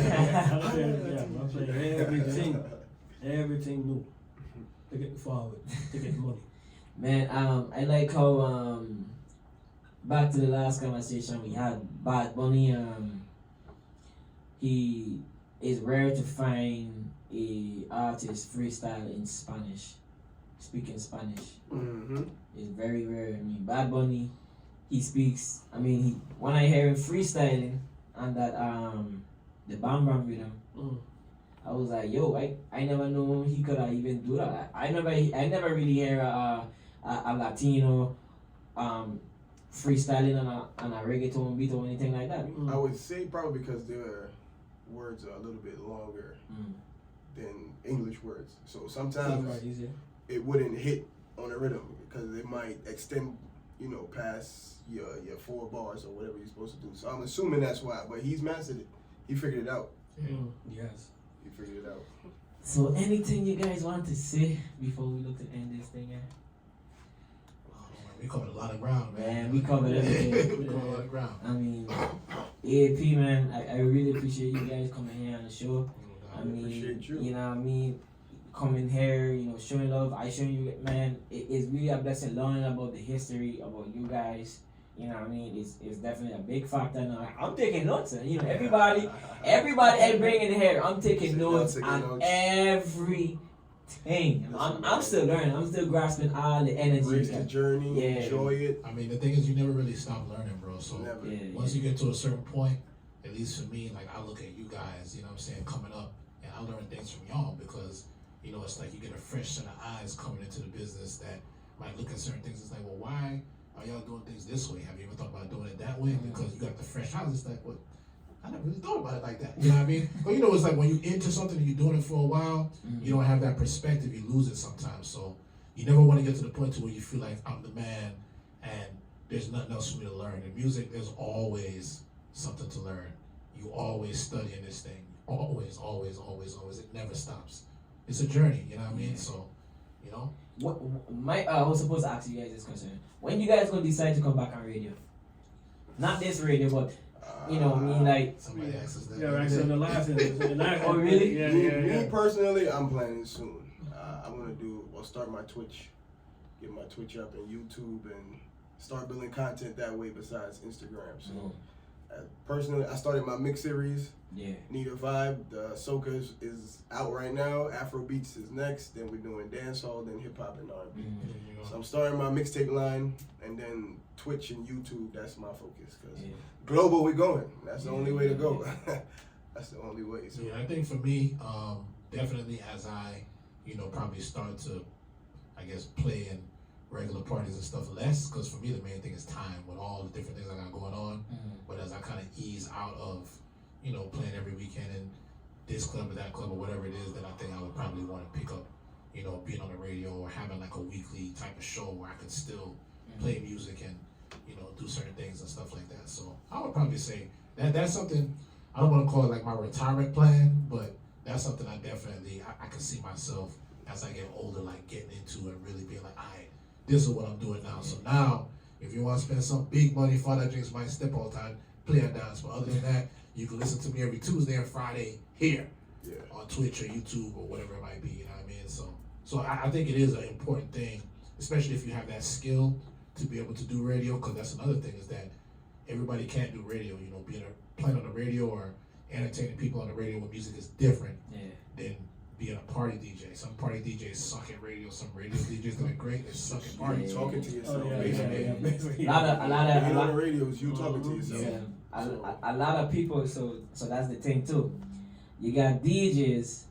I'm saying everything new to get forward, to get money. Man, I like how back to the last conversation we had, Bad Bunny, he is rare to find a artist freestyle in Spanish, speaking Spanish. Mm-hmm. It's very rare. I mean, Bad Bunny, he speaks. I mean, when I hear him freestyling and that the Bam Bam rhythm, Mm. I was like, yo, I never knew he could even do that. I never really hear a Latino freestyling on a reggaeton beat or anything like that. Mm. I would say probably because their words are a little bit longer Mm. than English words. So Sounds sometimes right, easier. it wouldn't hit on the rhythm because it might extend, you know, past your 4 bars or whatever you're supposed to do. So I'm assuming that's why. But he's mastered it. He figured it out. Mm. Yes. He figured it out. So anything you guys want to say before we look to end this thing? We covered a lot of ground, man. Man, we covered everything. We covered a lot of ground. I mean, AAP, man, I really appreciate you guys coming here on the show. I mean, appreciate you. you know what I mean? Coming here, you know, showing love. I show you, man, it's really a blessing learning about the history, about you guys. You know what I mean? It's definitely a big factor. Now, I'm taking notes. And, you know, everybody I bring in here, I'm taking Sit down, notes taking on notes. everything. I'm still learning. I'm still grasping all the energy. Embrace the journey. Yeah. Enjoy it. I mean, the thing is, you never really stop learning, bro. So Never. Yeah, once you get to a certain point, at least for me, like I look at you guys, you know what I'm saying, coming up, and I learn things from y'all because, you know, it's like you get a fresh set of eyes coming into the business that might look at certain things. It's like, well, why are y'all doing things this way? Have you ever thought about doing it that way? Because you got the fresh eyes. It's like, well, I never really thought about it like that. You know what I mean? But you know, it's like when you into something and you're doing it for a while, you don't have that perspective. You lose it sometimes. So you never want to get to the point to where you feel like I'm the man and there's nothing else for me to learn. In music, there's always something to learn. You always studying this thing. Always, always, always, always. It never stops. It's a journey. You know what I mean? Yeah. So, you know. I was supposed to ask you guys this question. When you guys gonna decide to come back on radio? Not this radio, but you know, me like. Somebody asks us that. Yeah, right. So the last Oh, really? Yeah, Me personally, I'm planning soon. I'm gonna start my Twitch, get my Twitch up and YouTube, and start building content that way besides Instagram. So, personally, I started my mix series. Yeah. Need a Vibe. The Soca is out right now. Afro Beats is next. Then we're doing dancehall, then hip hop and R&B. You know. So I'm starting my mixtape line, and then Twitch and YouTube. That's my focus. Cause Yeah. global, we going. That's the only way to go. That's the only way. So Yeah, I think for me, definitely as I, probably start to, I guess, play in regular parties and stuff less, because for me the main thing is time with all the different things I got going on. But as I kind of ease out of, playing every weekend in this club or that club or whatever it is, then I think I would probably want to pick up, being on the radio or having like a weekly type of show where I could still play music and, do certain things and stuff like that. So I would probably say that's something, I don't want to call it like my retirement plan, but that's something I definitely, I can see myself as I get older, like getting into and really being like, all right, this is what I'm doing now. So now, if you want to spend some big money, Father Drinks might step all the time, play a dance. But other than that, you can listen to me every Tuesday and Friday here on Twitch or YouTube or whatever it might be. You know what I mean? So I think it is an important thing, especially if you have that skill to be able to do radio. Because that's another thing is that everybody can't do radio. Playing on the radio or entertaining people on the radio with music is different than being a party DJ. Some party DJs suck at radio. Some radio DJs that are great, they suck at party. Talking to yourself. A lot Being on the of radio is you talking to yourself. a lot of people. So that's the thing too. You got DJs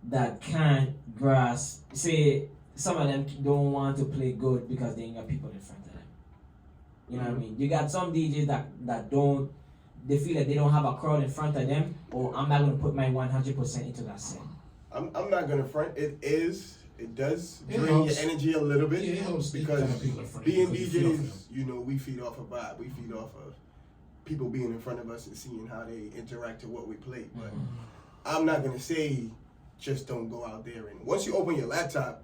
that can't grasp. Say some of them don't want to play good because they ain't got people in front of them. You know what I mean? You got some DJs that don't. They feel that they don't have a crowd in front of them, or I'm not gonna put my 100% into that set. I'm not gonna front. It does It drain helps. your energy a little bit. Yeah, it helps because people in front of being you, because you feel for DJs, them. we feed off a vibe. We feed off of people being in front of us and seeing how they interact to what we play. But I'm not gonna say just don't go out there. And once you open your laptop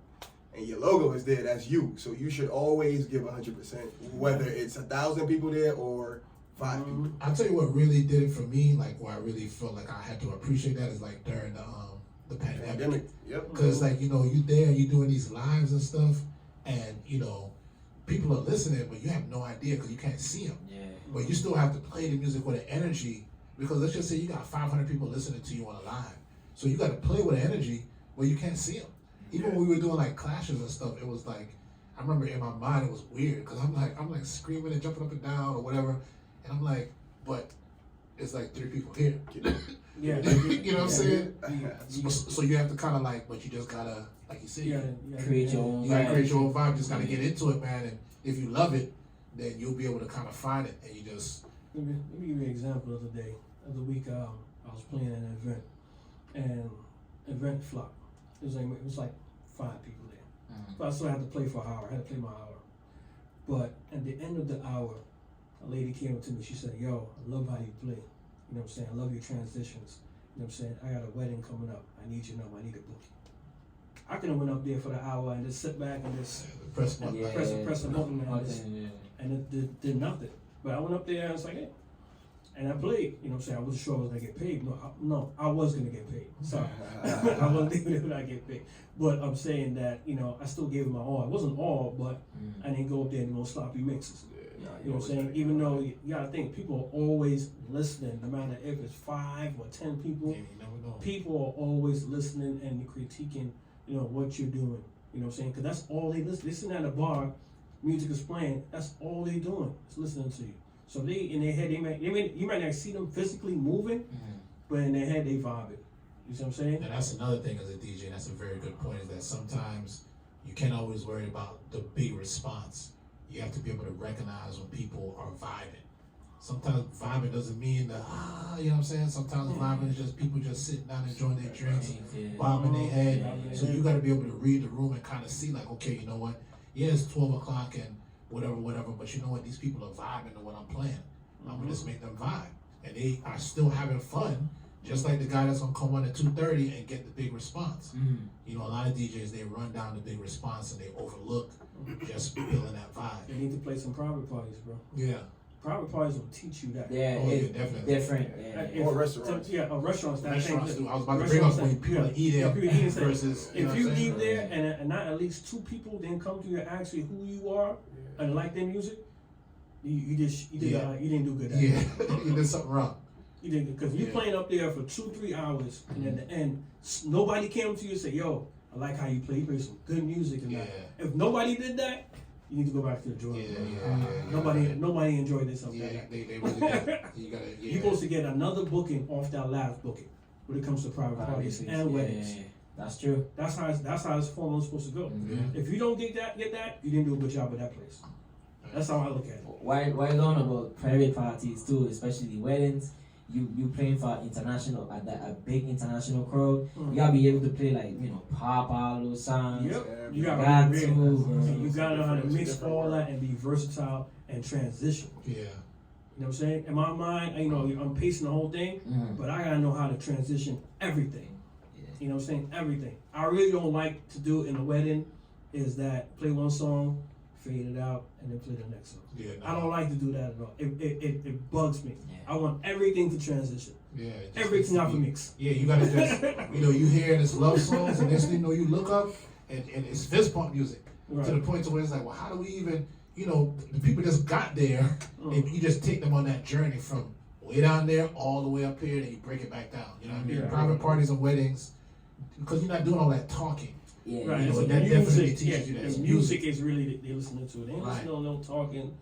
and your logo is there, that's you. So you should always give 100%, whether it's 1,000 people there or 5 people. I'll tell you what really did it for me, like where I really felt like I had to appreciate that is like during the pandemic. Yep. Because like, you there, you doing these lives and stuff, and people are listening, but you have no idea because you can't see them. Yeah. But you still have to play the music with an energy, because let's just say you got 500 people listening to you on a live. So you got to play with an energy where you can't see them. Even when we were doing like clashes and stuff, it was like, I remember in my mind it was weird because I'm like screaming and jumping up and down or whatever. And I'm like, but it's like 3 people here. Yeah. You know what I'm saying? Yeah. So you have to kind of like, but you just gotta, like you said, Create your own you gotta vibe. create your own vibe. Just gotta get into it, man. And if you love it, then you'll be able to kind of find it. And you just. Let me give you an example of the day. Of the week, I was playing an event, and event flopped. It was like 5 people there. But I still had to play for an hour. I had to play my hour. But at the end of the hour, a lady came up to me. She said, "Yo, I love how you play. You know what I'm saying? I love your transitions. You know what I'm saying? I got a wedding coming up. I need your number. I need a booking." I could have went up there for the hour and just sit back and just Press button. press a button and it did nothing. But I went up there and it's like, hey. And I played, you know what I'm saying? I wasn't sure I was gonna get paid. No, I was gonna get paid. Sorry. I wasn't thinking that I get paid. But I'm saying that, I still gave it my all. It wasn't all, but I didn't go up there and do no sloppy mixes. You know what I'm saying? Even though you gotta think, people are always listening, no matter if it's 5 or 10 people. Yeah, you never know. People are always listening and critiquing, what you're doing. You know what I'm saying? Because that's all they listen. They sitting at a bar, music is playing. That's all they doing is listening to you. So they in their head, you might not see them physically moving, but in their head they vibing. You see what I'm saying? And that's another thing as a DJ. That's a very good point. Is that sometimes you can't always worry about the big response. You have to be able to recognize when people are vibing. Sometimes vibing doesn't mean that, you know what I'm saying? Sometimes vibing is just people just sitting down enjoying their drinks, bobbing their head. So you got to be able to read the room and kind of see like, okay, you know what? Yeah, it's 12 o'clock and whatever, but you know what? These people are vibing to what I'm playing. I'm gonna just make them vibe. And they are still having fun, just like the guy that's gonna come on at 2:30 and get the big response. A lot of DJs, they run down the big response and they overlook just feeling that vibe. They need to play some private parties, bro. Yeah. Private parties will teach you that. Yeah, Oh, yeah, it's definitely. different. Or restaurants. Restaurants. That Restaurants thing. too. I was about to bring up when people eat there people eat inside. versus. If know you what I'm saying? eat there and not at least 2 people then come to you and ask you who you are and like their music, you didn't do good. At Yeah, that. you did something wrong. You didn't, because you're playing up there for 2-3 hours and at the end nobody came to you and said, "Yo, I like how you play. You play some good music." And that. Yeah. If nobody did that, You need to go back to the drawing Yeah, board. yeah. Nobody enjoyed this up Yeah, there. they really did. You gotta, yeah. You're supposed to get another booking off that last booking when it comes to private parties and Yeah, weddings. yeah, yeah. That's true. That's how this formula is supposed to go. Mhm. If you don't get that, you didn't do a good job at that place. That's how I look at it. Why learn about private parties too, especially weddings? You playing for international a big international crowd. You gotta be able to play like pop all those songs. Yep. You gotta got be to, real. bro. And you gotta know how to It's a mix different all world. that and be versatile and transition. Yeah. You know what I'm saying? In my mind, I'm pacing the whole thing, Mm. but I gotta know how to transition everything. Yeah. You know what I'm saying? Everything. I really don't like to do in a wedding is that play one song, fade it out, and then play the next song. Yeah, I don't like to do that at all. It bugs me. Yeah. I want everything to transition. Yeah. it just Everything needs off to a be- mix. Yeah, you gotta just, you hear this love songs, and next thing you know, you look up, and it's fist pump music. To the Right. point to where it's like, well, how do we even, the people just got there, and you just take them on that journey from way down there all the way up here, and you break it back down. You know what I mean? Yeah. Private parties and weddings, because you're not doing all that talking. Yeah. Right. You know, It's that the definitely music, teaches you that. the It's music is really they listening to it. They ain't Right. listening to no talking.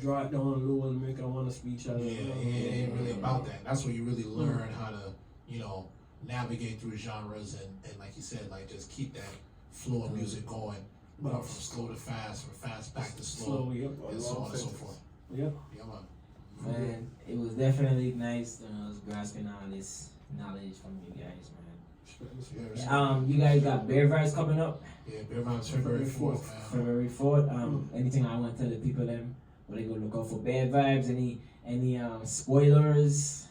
Drive down the low and make I want to speak. Yeah, it ain't really about that. That's where you really learn how to, navigate through genres and like you said, like just keep that flow of music going, from slow to fast, from fast back to slow, Slowly, yep. and so on and so forth. Yep. Yeah, man. Man, it was definitely nice grasping all this knowledge from you guys, man. You guys got Bear Vibes coming up Yeah, Bear Vibes February 4th, man. February 4th. Anything I want to tell the people them where they go look out for Bear Vibes? Any spoilers?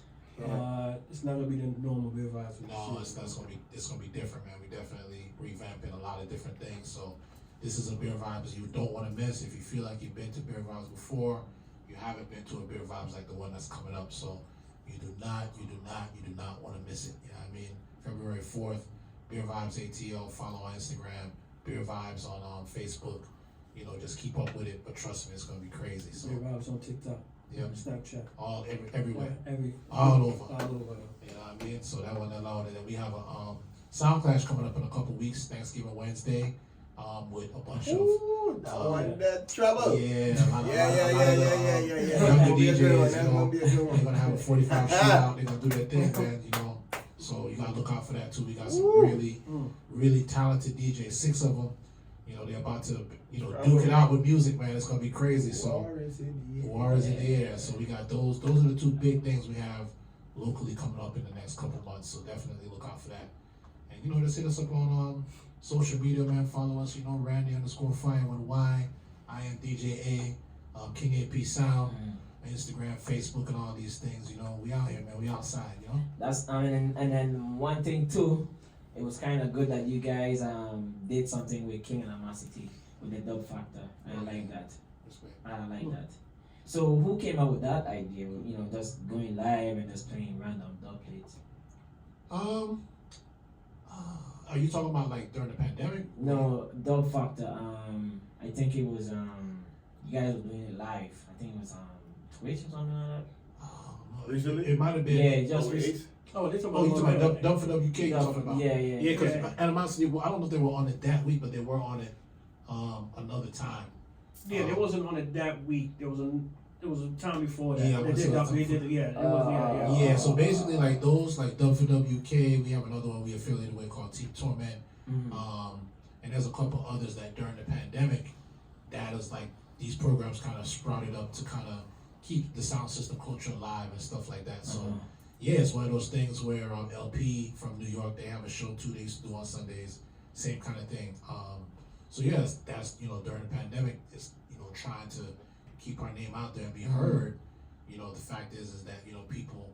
It's not gonna be the normal beer vibes. No, it's gonna be different, man. We definitely revamping a lot of different things. So this is a Beer Vibes you don't want to miss. If you feel like you've been to Beer Vibes before, you haven't been to a Beer Vibes like the one that's coming up. So you do not want to miss it. You know what I mean? February 4th, Beer Vibes ATL. Follow on Instagram, Beer Vibes on Facebook. Just keep up with it. But trust me, it's gonna be crazy. So Beer vibes on TikTok, yep, Snapchat, everywhere. all over. All over. You know what I mean? So that one alone, and then we have a Sound Clash coming up in a couple weeks, Thanksgiving Wednesday, with a bunch of Ooh, that one, that trouble. yeah, Yeah. younger That's gonna be a good one. DJs. That's gonna be a good They're one. gonna have a 45 shootout. They're gonna do their thing, man. So you gotta look out for that too. We got some really talented DJs, 6 of them. They're about to duke it out with music, man. It's gonna be crazy. So War is in the air. So we got those. Those are the 2 big things we have locally coming up in the next couple months. So definitely look out for that. And just hit us up on social media, man. Follow us. Randy_Fire with Y. I am DJ A. King AP Sound. Instagram, Facebook, and all these things. We out here, man. We outside. That's and then one thing too, it was kind of good that you guys did something with King and Amosity with the dub factor. I like that. Respect. I like that. So who came up with that idea? Just going live and just playing random dub plates. Are you talking about like during the pandemic? No, dub factor. I think it was you guys were doing it live. I think it was Twitch or something like that. No, Recently? it might have been. Yeah, just Ace? Oh, they talking Oh, you talking about about Dub for WK? You talking about? Yeah. Yeah, because Animosity. Well, I don't know if they were on it that week, but they were on it another time. Yeah, they wasn't on it that week. There was a time before that. Yeah, They did that. They did. Yeah, it was, Yeah, so basically like those, like Dub for WK, we have another one we affiliated with called Team Torment. And there's a couple others that during the pandemic, that is like these programs kind of sprouted up to kind of keep the sound system culture alive and stuff like that. So yeah, it's one of those things where LP from New York, they have a show too they used to do on Sundays, same kind of thing. So yes, that's during the pandemic, it's trying to keep our name out there and be heard. The fact is that people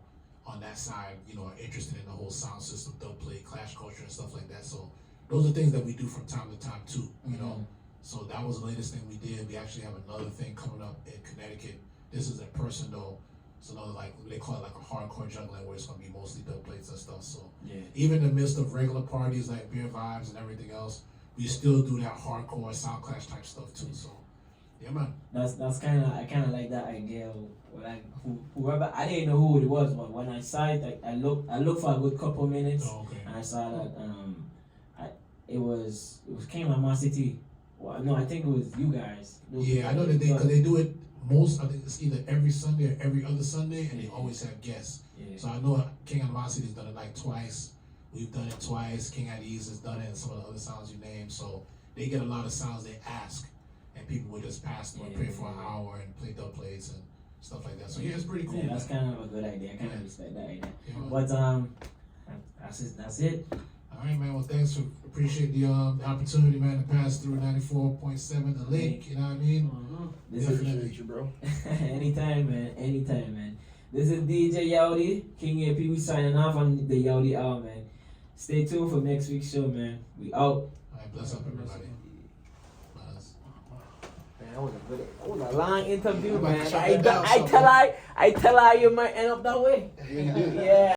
on that side are interested in the whole sound system, dub plate, clash culture and stuff like that. So those are things that we do from time to time too. So that was the latest thing we did. We actually have another thing coming up in Connecticut. This is in person though. It's another they call it like a hardcore juggling where it's gonna be mostly dub plates and stuff. So even in the midst of regular parties like Beer Vibes and everything else, we still do that hardcore Sound Clash type stuff too. So yeah, man. That's kind of I kind of like that idea. Whoever I didn't know who it was, but when I saw it, I looked for a good couple minutes, Oh, okay. and I saw that it was King Lamar City Well, no, I think it was you guys. Yeah, I know that because they do it most. I think it's either every Sunday or every other Sunday, and they always have guests. Yeah. So I know King Animosity has done it like twice. We've done it twice. King Ideas has done it, and some of the other sounds you named. So they get a lot of sounds they ask, and people would just pass them and pay for an hour and play dub plates and stuff like that. So yeah, it's pretty cool. Yeah, that's man. kind of a good idea. I kind of respect that idea. Yeah, man. But that's it. All right, man. Well, thanks for appreciate the opportunity, man, to pass through 94.7 the link. You know what I mean? This Appreciate you, bro. anytime, man. This is DJ Yowdy, King AP. We signing off on the Yowdy Hour, man. Stay tuned for next week's show, man. We out. All right, bless up everybody. Bless. Man, that was a long interview, I'm about to man. shut that down, I tell her you might end up that way. Yeah, you did. Yeah.